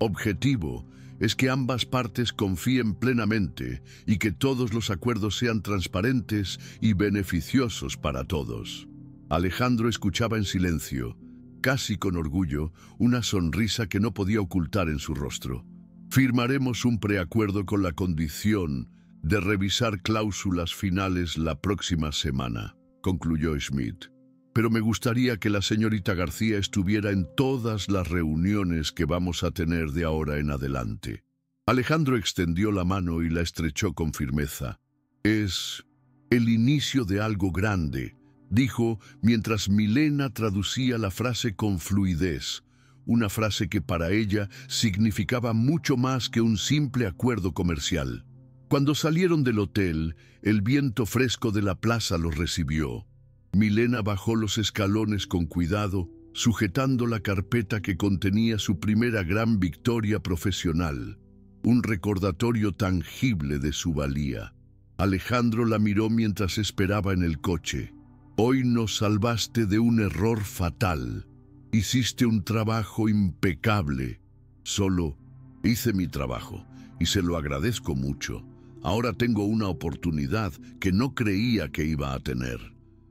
objetivo es que ambas partes confíen plenamente y que todos los acuerdos sean transparentes y beneficiosos para todos». Alejandro escuchaba en silencio, casi con orgullo, una sonrisa que no podía ocultar en su rostro. «Firmaremos un preacuerdo con la condición de revisar cláusulas finales la próxima semana», concluyó Schmidt. «Pero me gustaría que la señorita García estuviera en todas las reuniones que vamos a tener de ahora en adelante». Alejandro extendió la mano y la estrechó con firmeza. «Es el inicio de algo grande», dijo mientras Milena traducía la frase con fluidez, una frase que para ella significaba mucho más que un simple acuerdo comercial. Cuando salieron del hotel, el viento fresco de la plaza los recibió. Milena bajó los escalones con cuidado, sujetando la carpeta que contenía su primera gran victoria profesional, un recordatorio tangible de su valía. Alejandro la miró mientras esperaba en el coche. «Hoy nos salvaste de un error fatal. Hiciste un trabajo impecable». «Solo hice mi trabajo y se lo agradezco mucho. Ahora tengo una oportunidad que no creía que iba a tener».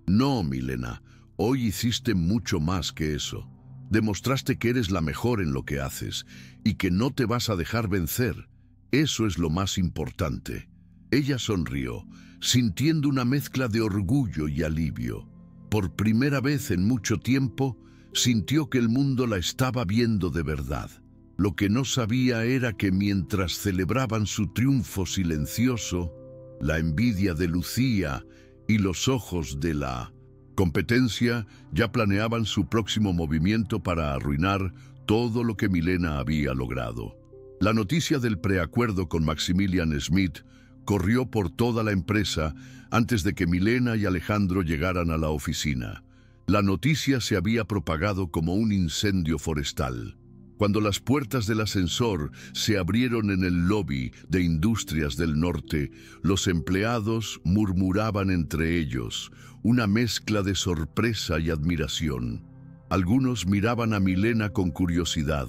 «No, Milena, hoy hiciste mucho más que eso. Demostraste que eres la mejor en lo que haces y que no te vas a dejar vencer. Eso es lo más importante». Ella sonrió, sintiendo una mezcla de orgullo y alivio. Por primera vez en mucho tiempo, sintió que el mundo la estaba viendo de verdad. Lo que no sabía era que mientras celebraban su triunfo silencioso, la envidia de Lucía y los ojos de la competencia ya planeaban su próximo movimiento para arruinar todo lo que Milena había logrado. La noticia del preacuerdo con Maximilian Schmidt corrió por toda la empresa antes de que Milena y Alejandro llegaran a la oficina. La noticia se había propagado como un incendio forestal. Cuando las puertas del ascensor se abrieron en el lobby de Industrias del Norte, los empleados murmuraban entre ellos, una mezcla de sorpresa y admiración. Algunos miraban a Milena con curiosidad,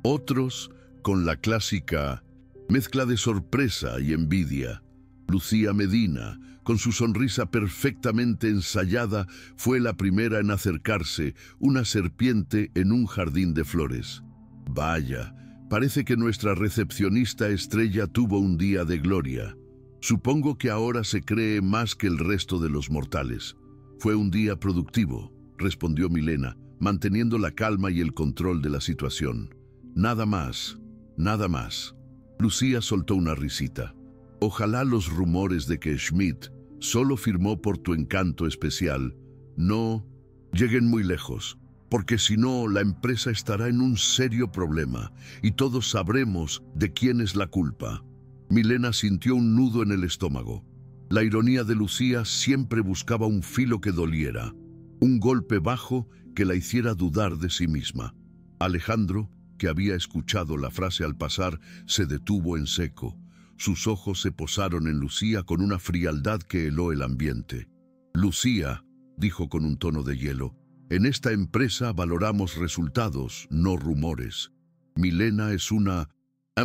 otros con la clásica mezcla de sorpresa y envidia. Lucía Medina, con su sonrisa perfectamente ensayada, fue la primera en acercarse, una serpiente en un jardín de flores. «Vaya, parece que nuestra recepcionista estrella tuvo un día de gloria. Supongo que ahora se cree más que el resto de los mortales». «Fue un día productivo», respondió Milena, manteniendo la calma y el control de la situación. «Nada más, nada más». Lucía soltó una risita. «Ojalá los rumores de que Schmidt solo firmó por tu encanto especial no lleguen muy lejos». porque si no, la empresa estará en un serio problema y todos sabremos de quién es la culpa. Milena sintió un nudo en el estómago. La ironía de Lucía siempre buscaba un filo que doliera, un golpe bajo que la hiciera dudar de sí misma. Alejandro, que había escuchado la frase al pasar, se detuvo en seco. Sus ojos se posaron en Lucía con una frialdad que heló el ambiente. «Lucía», dijo con un tono de hielo, «en esta empresa valoramos resultados, no rumores. Milena es una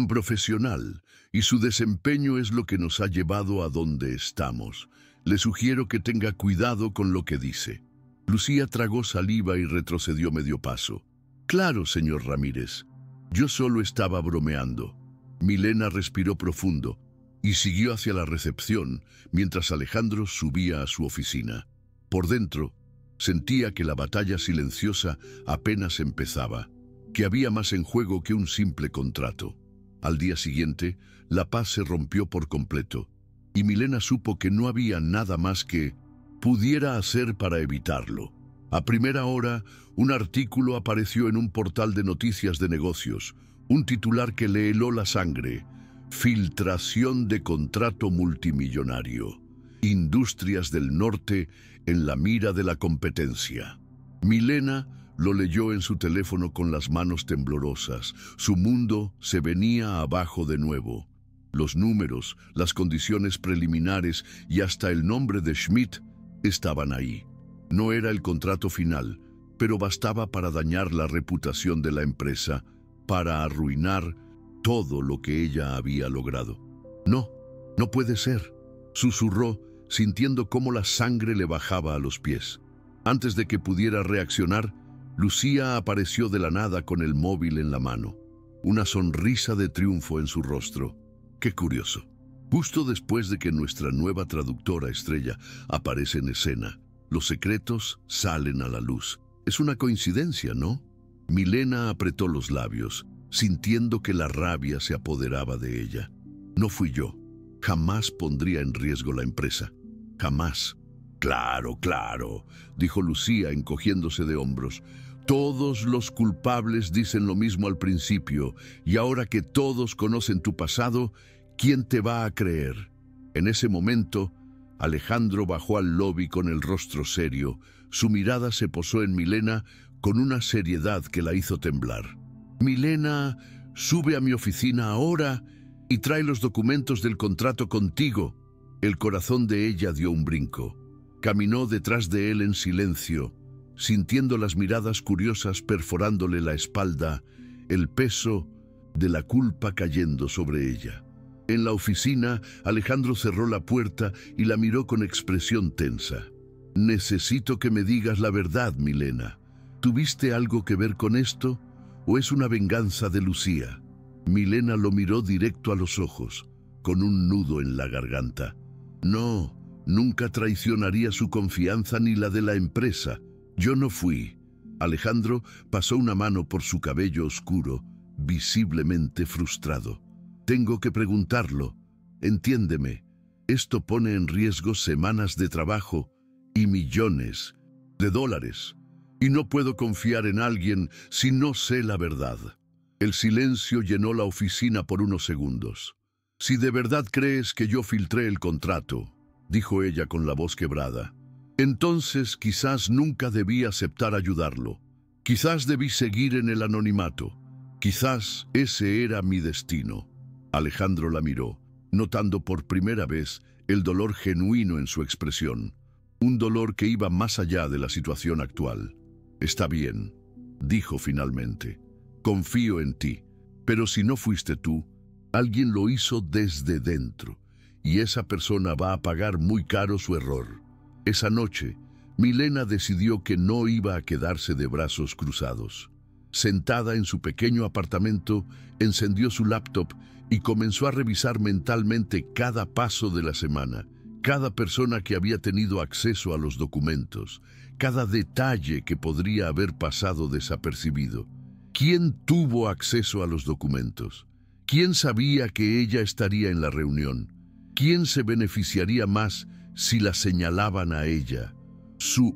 profesional y su desempeño es lo que nos ha llevado a donde estamos. Le sugiero que tenga cuidado con lo que dice». Lucía tragó saliva y retrocedió medio paso. «Claro, señor Ramírez, yo solo estaba bromeando». Milena respiró profundo y siguió hacia la recepción mientras Alejandro subía a su oficina. Por dentro, sentía que la batalla silenciosa apenas empezaba, que había más en juego que un simple contrato. Al día siguiente, la paz se rompió por completo, y Milena supo que no había nada más que pudiera hacer para evitarlo. A primera hora, un artículo apareció en un portal de noticias de negocios, un titular que le heló la sangre: «Filtración de contrato multimillonario. Industrias del Norte en la mira de la competencia». Milena lo leyó en su teléfono con las manos temblorosas. Su mundo se venía abajo de nuevo. Los números, las condiciones preliminares y hasta el nombre de Schmidt estaban ahí. No era el contrato final, pero bastaba para dañar la reputación de la empresa, para arruinar todo lo que ella había logrado. «No, no puede ser», susurró, sintiendo cómo la sangre le bajaba a los pies. Antes de que pudiera reaccionar, Lucía apareció de la nada con el móvil en la mano, una sonrisa de triunfo en su rostro. Qué curioso. Justo después de que nuestra nueva traductora estrella aparece en escena, los secretos salen a la luz. Es una coincidencia, ¿no? Milena apretó los labios, sintiendo que la rabia se apoderaba de ella. «No fui yo. Jamás pondría en riesgo la empresa. Jamás». «Claro, claro», dijo Lucía encogiéndose de hombros. «Todos los culpables dicen lo mismo al principio, y ahora que todos conocen tu pasado, ¿quién te va a creer?». En ese momento, Alejandro bajó al lobby con el rostro serio. Su mirada se posó en Milena con una seriedad que la hizo temblar. «Milena, sube a mi oficina ahora y trae los documentos del contrato contigo». El corazón de ella dio un brinco. Caminó detrás de él en silencio, sintiendo las miradas curiosas perforándole la espalda, el peso de la culpa cayendo sobre ella. En la oficina, Alejandro cerró la puerta y la miró con expresión tensa. «Necesito que me digas la verdad, Milena. ¿Tuviste algo que ver con esto o es una venganza de Lucía?». Milena lo miró directo a los ojos, con un nudo en la garganta. «No, nunca traicionaría su confianza ni la de la empresa. Yo no fui». Alejandro pasó una mano por su cabello oscuro, visiblemente frustrado. «Tengo que preguntarlo. Entiéndeme. Esto pone en riesgo semanas de trabajo y millones de dólares. Y no puedo confiar en alguien si no sé la verdad». El silencio llenó la oficina por unos segundos. «Si de verdad crees que yo filtré el contrato», dijo ella con la voz quebrada, «entonces quizás nunca debí aceptar ayudarlo. Quizás debí seguir en el anonimato. Quizás ese era mi destino». Alejandro la miró, notando por primera vez el dolor genuino en su expresión, un dolor que iba más allá de la situación actual. «Está bien», dijo finalmente. «Confío en ti, pero si no fuiste tú, alguien lo hizo desde dentro, y esa persona va a pagar muy caro su error». Esa noche, Milena decidió que no iba a quedarse de brazos cruzados. Sentada en su pequeño apartamento, encendió su laptop y comenzó a revisar mentalmente cada paso de la semana, cada persona que había tenido acceso a los documentos, cada detalle que podría haber pasado desapercibido. ¿Quién tuvo acceso a los documentos? ¿Quién sabía que ella estaría en la reunión? ¿Quién se beneficiaría más si la señalaban a ella? Su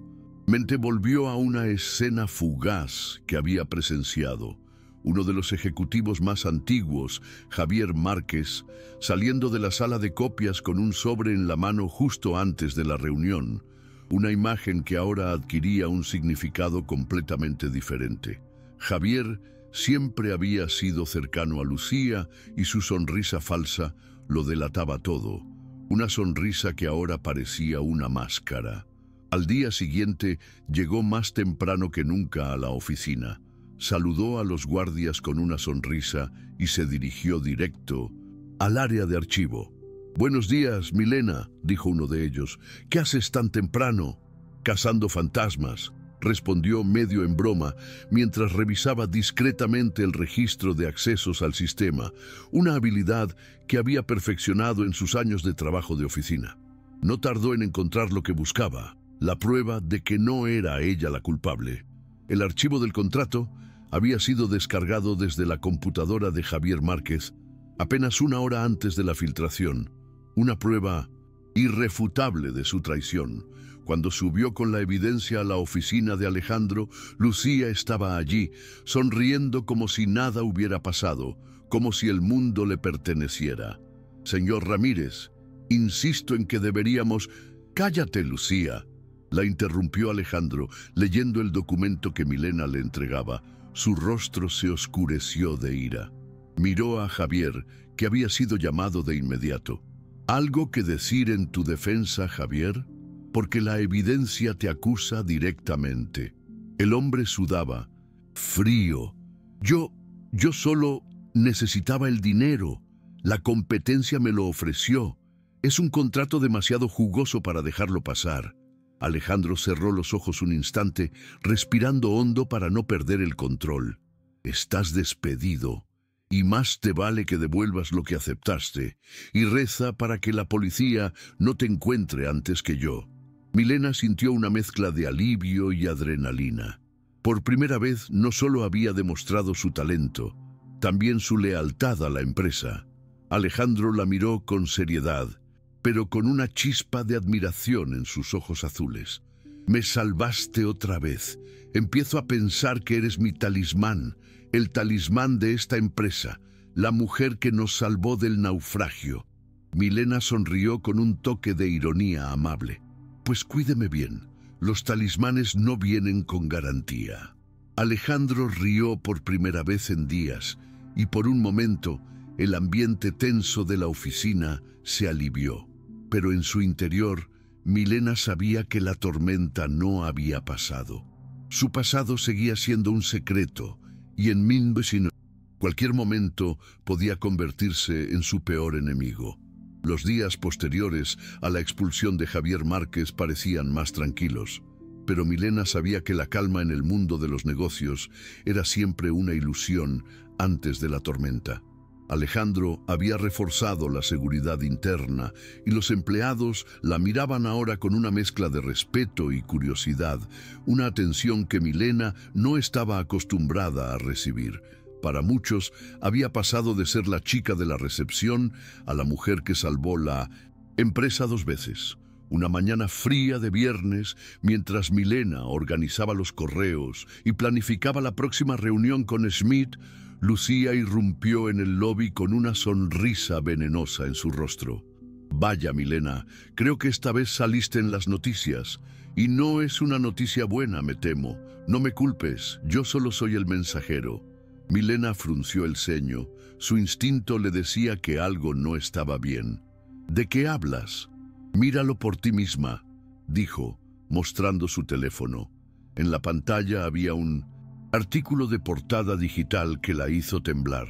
Mente volvió a una escena fugaz que había presenciado. Uno de los ejecutivos más antiguos, Javier Márquez, saliendo de la sala de copias con un sobre en la mano justo antes de la reunión. Una imagen que ahora adquiría un significado completamente diferente. Javier siempre había sido cercano a Lucía y su sonrisa falsa lo delataba todo. Una sonrisa que ahora parecía una máscara. Al día siguiente llegó más temprano que nunca a la oficina. Saludó a los guardias con una sonrisa y se dirigió directo al área de archivo. «Buenos días, Milena», dijo uno de ellos. «¿Qué haces tan temprano?» «Cazando fantasmas», respondió medio en broma, mientras revisaba discretamente el registro de accesos al sistema, una habilidad que había perfeccionado en sus años de trabajo de oficina. No tardó en encontrar lo que buscaba, la prueba de que no era ella la culpable. El archivo del contrato había sido descargado desde la computadora de Javier Márquez apenas una hora antes de la filtración, una prueba irrefutable de su traición. Cuando subió con la evidencia a la oficina de Alejandro, Lucía estaba allí, sonriendo como si nada hubiera pasado, como si el mundo le perteneciera. «Señor Ramírez, insisto en que deberíamos...» «Cállate, Lucía», la interrumpió Alejandro, leyendo el documento que Milena le entregaba. Su rostro se oscureció de ira. Miró a Javier, que había sido llamado de inmediato. «¿Algo que decir en tu defensa, Javier? Porque la evidencia te acusa directamente». El hombre sudaba, frío. Yo solo necesitaba el dinero. La competencia me lo ofreció. Es un contrato demasiado jugoso para dejarlo pasar». Alejandro cerró los ojos un instante, respirando hondo para no perder el control. «Estás despedido, y más te vale que devuelvas lo que aceptaste, y reza para que la policía no te encuentre antes que yo». Milena sintió una mezcla de alivio y adrenalina. Por primera vez no solo había demostrado su talento, también su lealtad a la empresa. Alejandro la miró con seriedad, pero con una chispa de admiración en sus ojos azules. «Me salvaste otra vez. Empiezo a pensar que eres mi talismán, el talismán de esta empresa, la mujer que nos salvó del naufragio». Milena sonrió con un toque de ironía amable. «Pues cuídeme bien. Los talismanes no vienen con garantía». Alejandro rió por primera vez en días, y por un momento el ambiente tenso de la oficina se alivió. Pero en su interior, Milena sabía que la tormenta no había pasado. Su pasado seguía siendo un secreto, y en cualquier momento podía convertirse en su peor enemigo. Los días posteriores a la expulsión de Javier Márquez parecían más tranquilos, pero Milena sabía que la calma en el mundo de los negocios era siempre una ilusión antes de la tormenta. Alejandro había reforzado la seguridad interna y los empleados la miraban ahora con una mezcla de respeto y curiosidad, una atención que Milena no estaba acostumbrada a recibir. Para muchos había pasado de ser la chica de la recepción a la mujer que salvó la empresa 2 veces. Una mañana fría de viernes, mientras Milena organizaba los correos y planificaba la próxima reunión con Schmidt, Lucía irrumpió en el lobby con una sonrisa venenosa en su rostro. «Vaya, Milena, creo que esta vez saliste en las noticias. Y no es una noticia buena, me temo. No me culpes, yo solo soy el mensajero». Milena frunció el ceño. Su instinto le decía que algo no estaba bien. «¿De qué hablas?» «Míralo por ti misma», dijo, mostrando su teléfono. En la pantalla había un artículo de portada digital que la hizo temblar.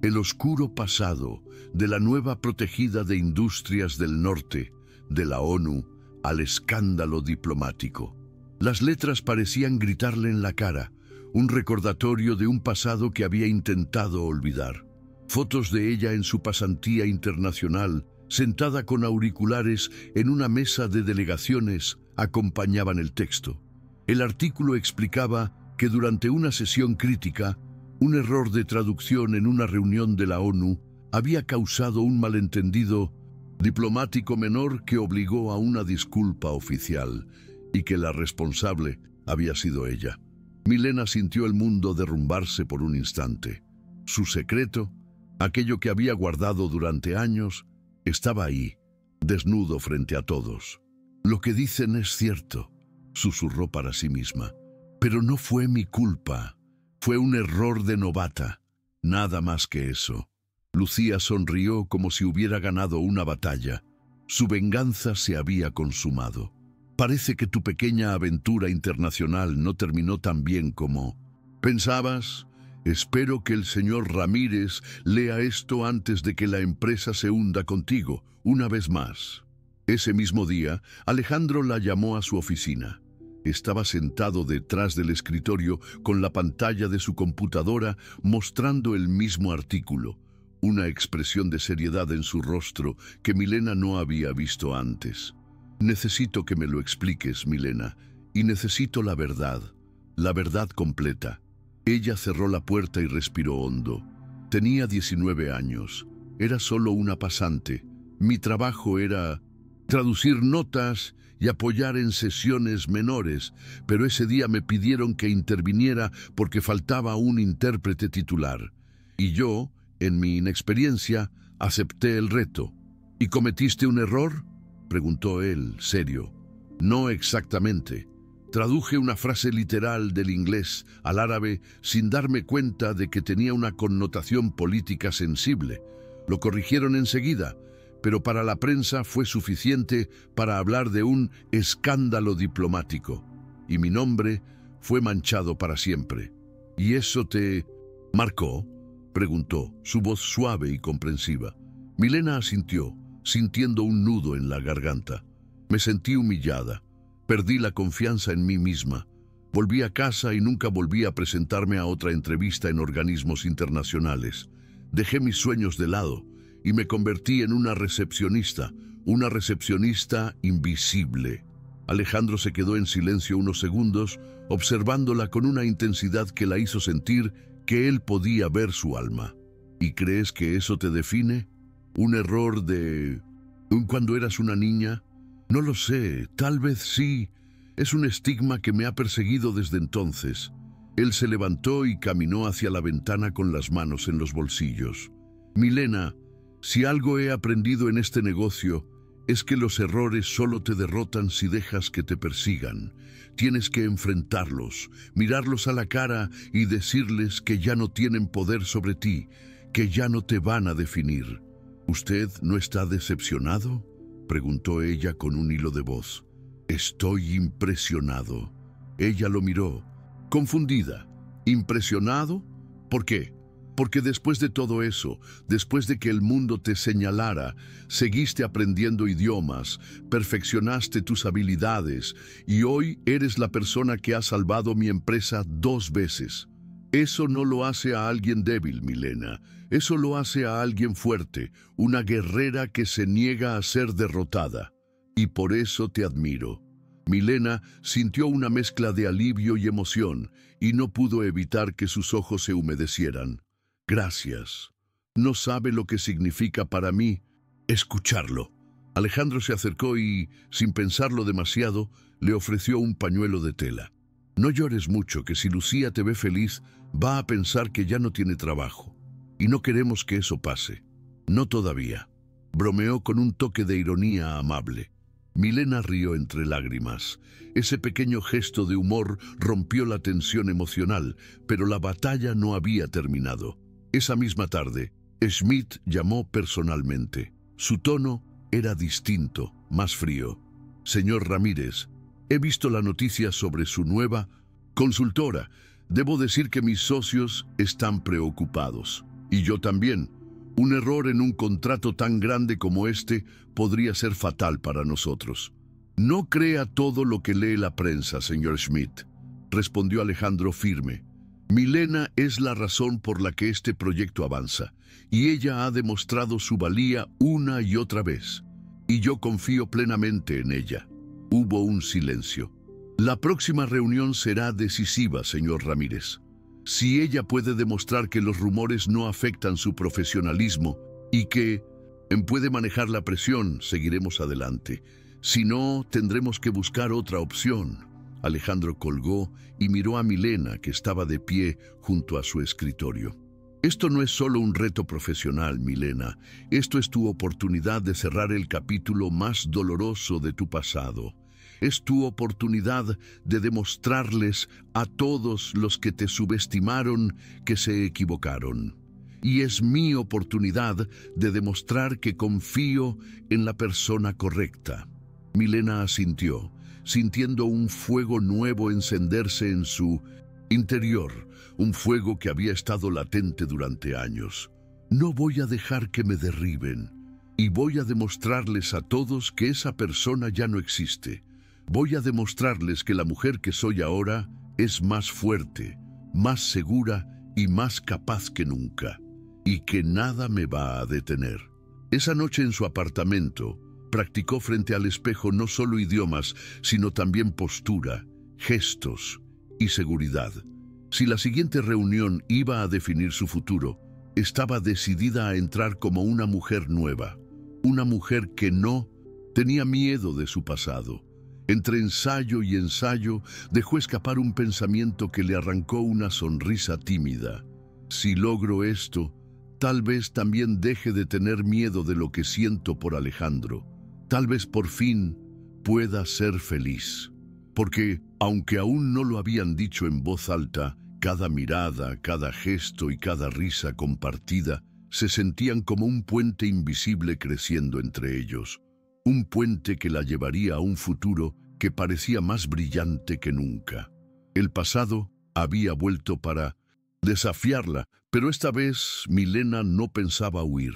El oscuro pasado de la nueva protegida de Industrias del Norte, de la ONU, al escándalo diplomático. Las letras parecían gritarle en la cara, un recordatorio de un pasado que había intentado olvidar. Fotos de ella en su pasantía internacional, sentada con auriculares en una mesa de delegaciones, acompañaban el texto. El artículo explicaba que durante una sesión crítica, un error de traducción en una reunión de la ONU había causado un malentendido diplomático menor que obligó a una disculpa oficial. y que la responsable había sido ella. Milena sintió el mundo derrumbarse por un instante. Su secreto, aquello que había guardado durante años, estaba ahí, desnudo frente a todos. «Lo que dicen es cierto», susurró para sí misma. «Pero no fue mi culpa. Fue un error de novata. Nada más que eso». Lucía sonrió como si hubiera ganado una batalla. Su venganza se había consumado. «Parece que tu pequeña aventura internacional no terminó tan bien como pensabas. Espero que el señor Ramírez lea esto antes de que la empresa se hunda contigo, una vez más». Ese mismo día, Alejandro la llamó a su oficina. Estaba sentado detrás del escritorio con la pantalla de su computadora mostrando el mismo artículo, una expresión de seriedad en su rostro que Milena no había visto antes. «Necesito que me lo expliques, Milena, y necesito la verdad completa». Ella cerró la puerta y respiró hondo. Tenía 19 años. Era solo una pasante. Mi trabajo era traducir notas y apoyar en sesiones menores, pero ese día me pidieron que interviniera porque faltaba un intérprete titular. Y yo, en mi inexperiencia, acepté el reto. «¿Y cometiste un error?», preguntó él, serio. «No exactamente. Traduje una frase literal del inglés al árabe sin darme cuenta de que tenía una connotación política sensible. Lo corrigieron enseguida, pero para la prensa fue suficiente para hablar de un escándalo diplomático. Y mi nombre fue manchado para siempre». «¿Y eso te marcó?», preguntó, su voz suave y comprensiva. Milena asintió, sintiendo un nudo en la garganta. «Me sentí humillada. Perdí la confianza en mí misma. Volví a casa y nunca volví a presentarme a otra entrevista en organismos internacionales. Dejé mis sueños de lado y me convertí en una recepcionista invisible». Alejandro se quedó en silencio unos segundos, observándola con una intensidad que la hizo sentir que él podía ver su alma. «¿Y crees que eso te define? ¿Un error de cuando eras una niña? No lo sé, tal vez sí. Es un estigma que me ha perseguido desde entonces». Él se levantó y caminó hacia la ventana con las manos en los bolsillos. «Milena, si algo he aprendido en este negocio, es que los errores solo te derrotan si dejas que te persigan. Tienes que enfrentarlos, mirarlos a la cara y decirles que ya no tienen poder sobre ti, que ya no te van a definir». «¿Usted no está decepcionado?», preguntó ella con un hilo de voz. «Estoy impresionado». Ella lo miró, confundida. «¿Impresionado? ¿Por qué?». «Porque después de todo eso, después de que el mundo te señalara, seguiste aprendiendo idiomas, perfeccionaste tus habilidades y hoy eres la persona que ha salvado mi empresa 2 veces. Eso no lo hace a alguien débil, Milena. Eso lo hace a alguien fuerte, una guerrera que se niega a ser derrotada. Y por eso te admiro». Milena sintió una mezcla de alivio y emoción y no pudo evitar que sus ojos se humedecieran. «Gracias. No sabe lo que significa para mí escucharlo». Alejandro se acercó y, sin pensarlo demasiado, le ofreció un pañuelo de tela. «No llores mucho, que si Lucía te ve feliz, va a pensar que ya no tiene trabajo. Y no queremos que eso pase». «No todavía», bromeó con un toque de ironía amable. Milena rió entre lágrimas. Ese pequeño gesto de humor rompió la tensión emocional, pero la batalla no había terminado. Esa misma tarde, Schmidt llamó personalmente. Su tono era distinto, más frío. «Señor Ramírez, he visto la noticia sobre su nueva consultora. Debo decir que mis socios están preocupados. Y yo también. Un error en un contrato tan grande como este podría ser fatal para nosotros». «No crea todo lo que lee la prensa, señor Schmidt», respondió Alejandro firme. «Milena es la razón por la que este proyecto avanza, y ella ha demostrado su valía una y otra vez. Y yo confío plenamente en ella». Hubo un silencio. «La próxima reunión será decisiva, señor Ramírez. Si ella puede demostrar que los rumores no afectan su profesionalismo y que puede manejar la presión, seguiremos adelante. Si no, tendremos que buscar otra opción. Alejandro colgó y miró a Milena, que estaba de pie junto a su escritorio. Esto no es solo un reto profesional, Milena. Esto es tu oportunidad de cerrar el capítulo más doloroso de tu pasado. Es tu oportunidad de demostrarles a todos los que te subestimaron que se equivocaron. Y es mi oportunidad de demostrar que confío en la persona correcta. Milena asintió, sintiendo un fuego nuevo encenderse en su interior, un fuego que había estado latente durante años. No voy a dejar que me derriben, y voy a demostrarles a todos que esa persona ya no existe. Voy a demostrarles que la mujer que soy ahora es más fuerte, más segura y más capaz que nunca, y que nada me va a detener. Esa noche en su apartamento, practicó frente al espejo no solo idiomas, sino también postura, gestos y seguridad. Si la siguiente reunión iba a definir su futuro, estaba decidida a entrar como una mujer nueva, una mujer que no tenía miedo de su pasado. Entre ensayo y ensayo, dejó escapar un pensamiento que le arrancó una sonrisa tímida. Si logro esto, tal vez también deje de tener miedo de lo que siento por Alejandro. Tal vez por fin pueda ser feliz. Porque, aunque aún no lo habían dicho en voz alta, cada mirada, cada gesto y cada risa compartida se sentían como un puente invisible creciendo entre ellos. Un puente que la llevaría a un futuro que parecía más brillante que nunca. El pasado había vuelto para desafiarla, pero esta vez Milena no pensaba huir.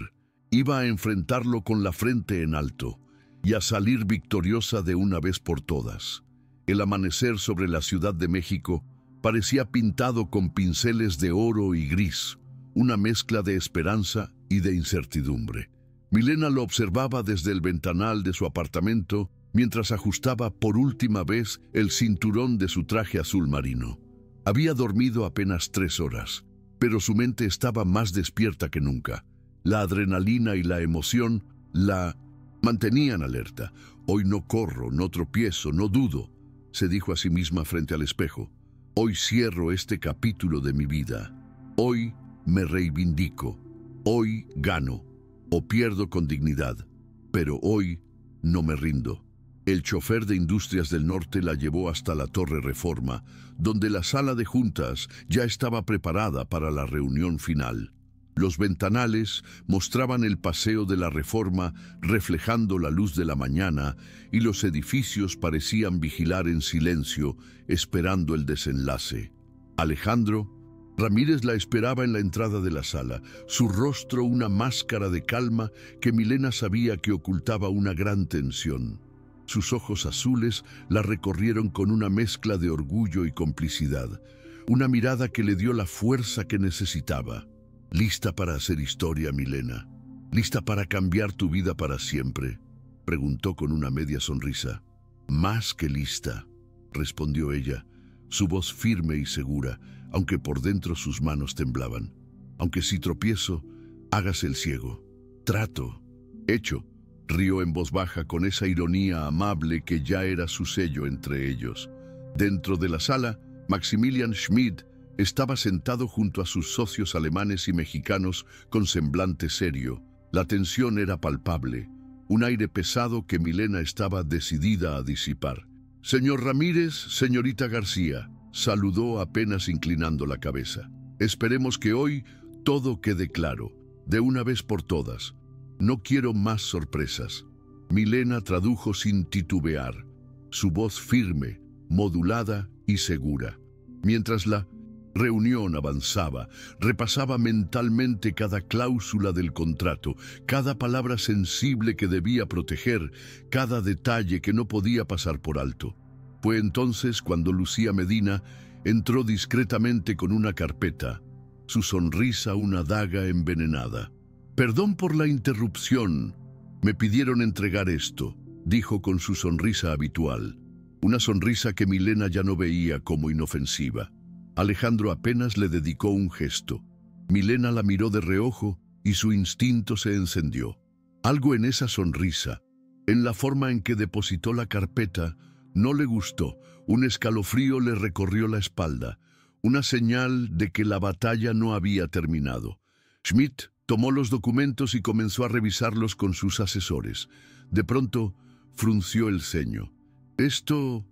Iba a enfrentarlo con la frente en alto y a salir victoriosa de una vez por todas. El amanecer sobre la Ciudad de México parecía pintado con pinceles de oro y gris, una mezcla de esperanza y de incertidumbre. Milena lo observaba desde el ventanal de su apartamento mientras ajustaba por última vez el cinturón de su traje azul marino. Había dormido apenas 3 horas, pero su mente estaba más despierta que nunca. La adrenalina y la emoción la mantenían alerta. Hoy no corro, no tropiezo, no dudo, se dijo a sí misma frente al espejo. Hoy cierro este capítulo de mi vida. Hoy me reivindico. Hoy gano o pierdo con dignidad, pero hoy no me rindo. El chofer de Industrias del Norte la llevó hasta la Torre Reforma, donde la sala de juntas ya estaba preparada para la reunión final. Los ventanales mostraban el paseo de la Reforma reflejando la luz de la mañana y los edificios parecían vigilar en silencio, esperando el desenlace. Alejandro Ramírez la esperaba en la entrada de la sala, su rostro una máscara de calma que Milena sabía que ocultaba una gran tensión. Sus ojos azules la recorrieron con una mezcla de orgullo y complicidad, una mirada que le dio la fuerza que necesitaba. ¿Lista para hacer historia, Milena? ¿Lista para cambiar tu vida para siempre?, preguntó con una media sonrisa. Más que lista, respondió ella, su voz firme y segura, aunque por dentro sus manos temblaban. Aunque si tropiezo, hágase el ciego. Trato. Hecho. Rió en voz baja con esa ironía amable que ya era su sello entre ellos. Dentro de la sala, Maximilian Schmid estaba sentado junto a sus socios alemanes y mexicanos con semblante serio. La tensión era palpable, un aire pesado que Milena estaba decidida a disipar. «Señor Ramírez, señorita García», saludó apenas inclinando la cabeza. «Esperemos que hoy todo quede claro, de una vez por todas. No quiero más sorpresas». Milena tradujo sin titubear, su voz firme, modulada y segura. Mientras la reunión avanzaba, repasaba mentalmente cada cláusula del contrato, cada palabra sensible que debía proteger, cada detalle que no podía pasar por alto. Fue entonces cuando Lucía Medina entró discretamente con una carpeta, su sonrisa una daga envenenada. «Perdón por la interrupción. Me pidieron entregar esto», dijo con su sonrisa habitual, una sonrisa que Milena ya no veía como inofensiva. Alejandro apenas le dedicó un gesto. Milena la miró de reojo y su instinto se encendió. Algo en esa sonrisa, En la forma en que depositó la carpeta, no le gustó. Un escalofrío le recorrió la espalda, una señal de que la batalla no había terminado. Schmidt tomó los documentos y comenzó a revisarlos con sus asesores. De pronto, frunció el ceño. Esto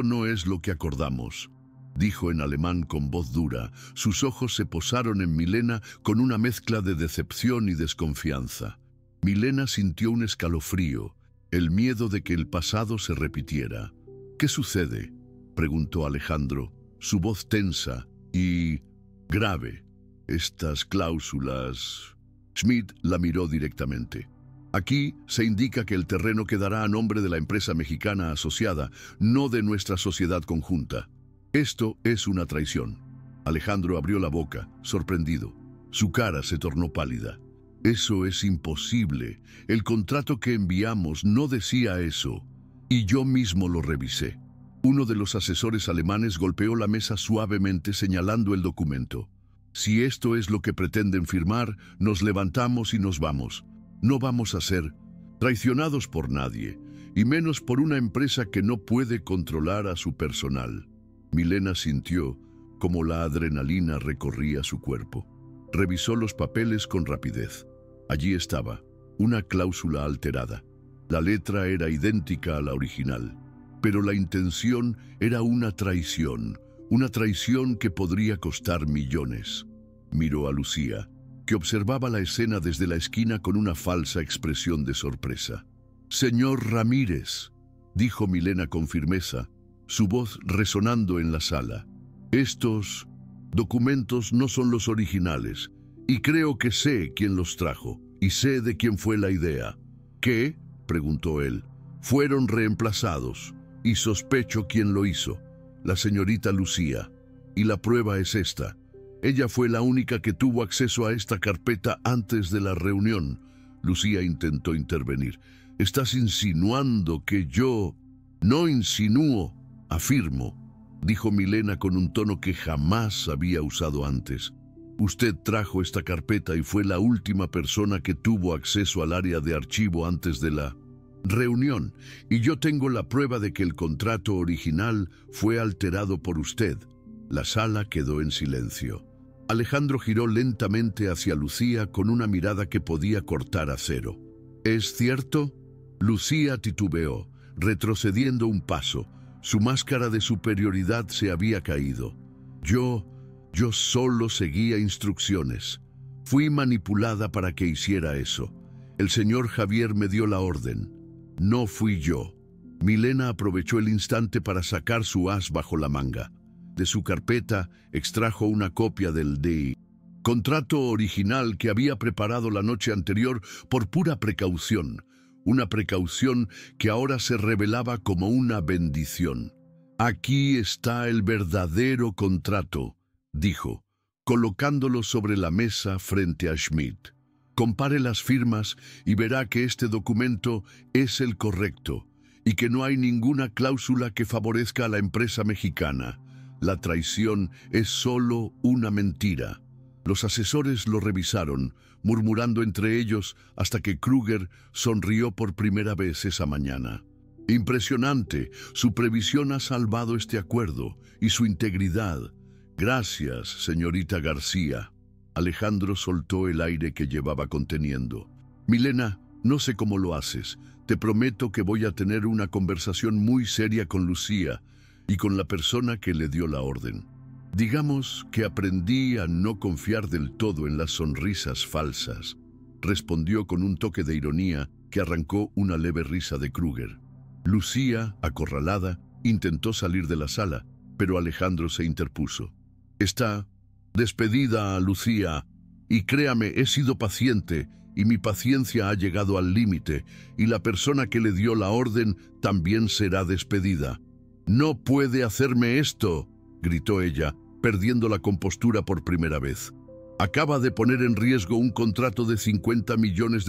no es lo que acordamos, dijo en alemán con voz dura. Sus ojos se posaron en Milena con una mezcla de decepción y desconfianza. Milena sintió un escalofrío, el miedo de que el pasado se repitiera. ¿Qué sucede?, preguntó Alejandro, su voz tensa y grave. Estas cláusulas... Schmidt la miró directamente. Aquí se indica que el terreno quedará a nombre de la empresa mexicana asociada, no de nuestra sociedad conjunta. Esto es una traición. Alejandro abrió la boca, sorprendido. Su cara se tornó pálida. Eso es imposible. El contrato que enviamos no decía eso. Y yo mismo lo revisé. Uno de los asesores alemanes golpeó la mesa suavemente señalando el documento. Si esto es lo que pretenden firmar, nos levantamos y nos vamos. No vamos a ser traicionados por nadie, y menos por una empresa que no puede controlar a su personal. Milena sintió como la adrenalina recorría su cuerpo. Revisó los papeles con rapidez. Allí estaba, una cláusula alterada. La letra era idéntica a la original, pero la intención era una traición que podría costar millones. Miró a Lucía, que observaba la escena desde la esquina con una falsa expresión de sorpresa. «Señor Ramírez», dijo Milena con firmeza, su voz resonando en la sala. «Estos documentos no son los originales, y creo que sé quién los trajo, y sé de quién fue la idea». «¿Qué?», preguntó él. «Fueron reemplazados, y sospecho quién lo hizo, la señorita Lucía. Y la prueba es esta. Ella fue la única que tuvo acceso a esta carpeta antes de la reunión». Lucía intentó intervenir. «Estás insinuando que yo...». «No insinúo, afirmo», dijo Milena con un tono que jamás había usado antes. «Usted trajo esta carpeta y fue la última persona que tuvo acceso al área de archivo antes de la reunión, y yo tengo la prueba de que el contrato original fue alterado por usted». La sala quedó en silencio. Alejandro giró lentamente hacia Lucía con una mirada que podía cortar acero. «¿Es cierto?». Lucía titubeó, retrocediendo un paso. Su máscara de superioridad se había caído. Yo solo seguía instrucciones. Fui manipulada para que hiciera eso. El señor Javier me dio la orden. No fui yo». Milena aprovechó el instante para sacar su as bajo la manga. De su carpeta extrajo una copia del contrato original que había preparado la noche anterior por pura precaución. Una precaución que ahora se revelaba como una bendición. «Aquí está el verdadero contrato», dijo, colocándolo sobre la mesa frente a Schmidt. «Compare las firmas y verá que este documento es el correcto y que no hay ninguna cláusula que favorezca a la empresa mexicana. La traición es solo una mentira». Los asesores lo revisaron, murmurando entre ellos hasta que Kruger sonrió por primera vez esa mañana. «Impresionante, su previsión ha salvado este acuerdo y su integridad. Gracias, señorita García». Alejandro soltó el aire que llevaba conteniendo. «Milena, no sé cómo lo haces. Te prometo que voy a tener una conversación muy seria con Lucía y con la persona que le dio la orden. Digamos que aprendí a no confiar del todo en las sonrisas falsas», respondió con un toque de ironía que arrancó una leve risa de Kruger. Lucía, acorralada, intentó salir de la sala, pero Alejandro se interpuso. «Está despedida, Lucía, y créame, he sido paciente, y mi paciencia ha llegado al límite, y la persona que le dio la orden también será despedida». «No puede hacerme esto», gritó ella, perdiendo la compostura por primera vez. «Acaba de poner en riesgo un contrato de $50 millones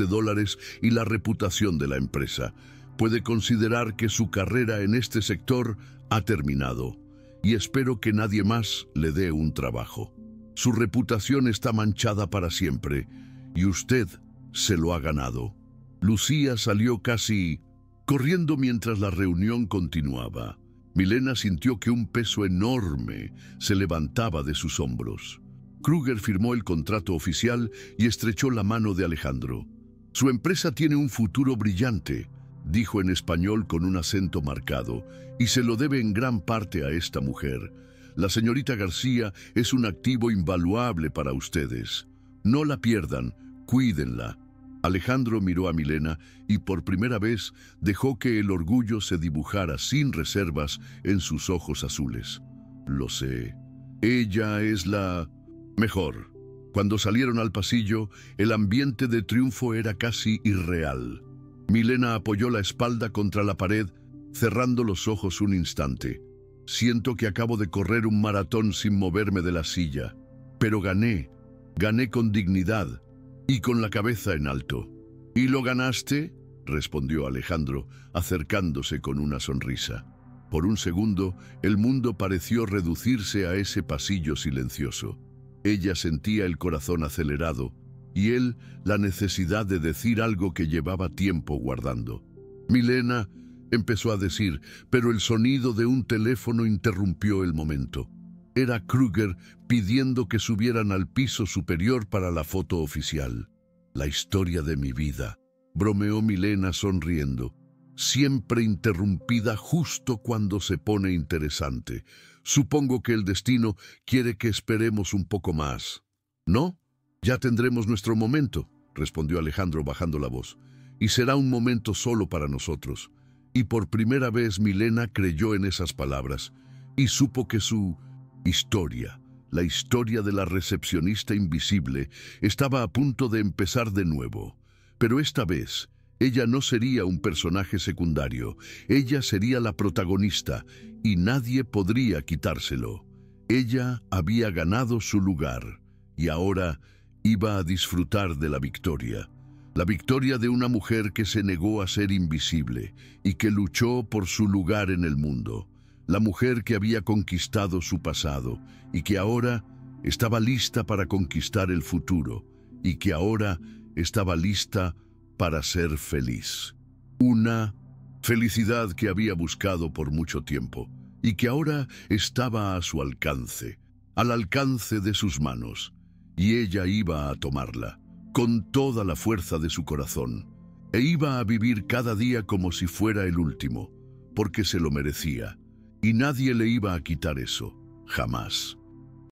y la reputación de la empresa. Puede considerar que su carrera en este sector ha terminado, y espero que nadie más le dé un trabajo. Su reputación está manchada para siempre, y usted se lo ha ganado». Lucía salió casi corriendo mientras la reunión continuaba. Milena sintió que un peso enorme se levantaba de sus hombros. Kruger firmó el contrato oficial y estrechó la mano de Alejandro. «Su empresa tiene un futuro brillante», dijo en español con un acento marcado, «y se lo debe en gran parte a esta mujer. La señorita García es un activo invaluable para ustedes. No la pierdan, cuídenla». Alejandro miró a Milena y por primera vez dejó que el orgullo se dibujara sin reservas en sus ojos azules. «Lo sé. Ella es la mejor». Cuando salieron al pasillo, el ambiente de triunfo era casi irreal. Milena apoyó la espalda contra la pared, cerrando los ojos un instante. «Siento que acabo de correr un maratón sin moverme de la silla. Pero gané. Gané con dignidad y con la cabeza en alto». «¿Y lo ganaste?», respondió Alejandro, acercándose con una sonrisa. Por un segundo, el mundo pareció reducirse a ese pasillo silencioso. Ella sentía el corazón acelerado y él la necesidad de decir algo que llevaba tiempo guardando. «Milena», empezó a decir, pero el sonido de un teléfono interrumpió el momento. Era Kruger pidiendo que subieran al piso superior para la foto oficial. «La historia de mi vida», bromeó Milena sonriendo. «Siempre interrumpida justo cuando se pone interesante. Supongo que el destino quiere que esperemos un poco más». «¿No? Ya tendremos nuestro momento», respondió Alejandro bajando la voz. «Y será un momento solo para nosotros». Y por primera vez Milena creyó en esas palabras y supo que su historia, la historia de la recepcionista invisible, estaba a punto de empezar de nuevo. Pero esta vez, ella no sería un personaje secundario, ella sería la protagonista y nadie podría quitárselo. Ella había ganado su lugar y ahora iba a disfrutar de la victoria. La victoria de una mujer que se negó a ser invisible y que luchó por su lugar en el mundo. La mujer que había conquistado su pasado y que ahora estaba lista para conquistar el futuro y que ahora estaba lista para ser feliz. Una felicidad que había buscado por mucho tiempo y que ahora estaba a su alcance, al alcance de sus manos, y ella iba a tomarla con toda la fuerza de su corazón, e iba a vivir cada día como si fuera el último, porque se lo merecía, y nadie le iba a quitar eso, jamás.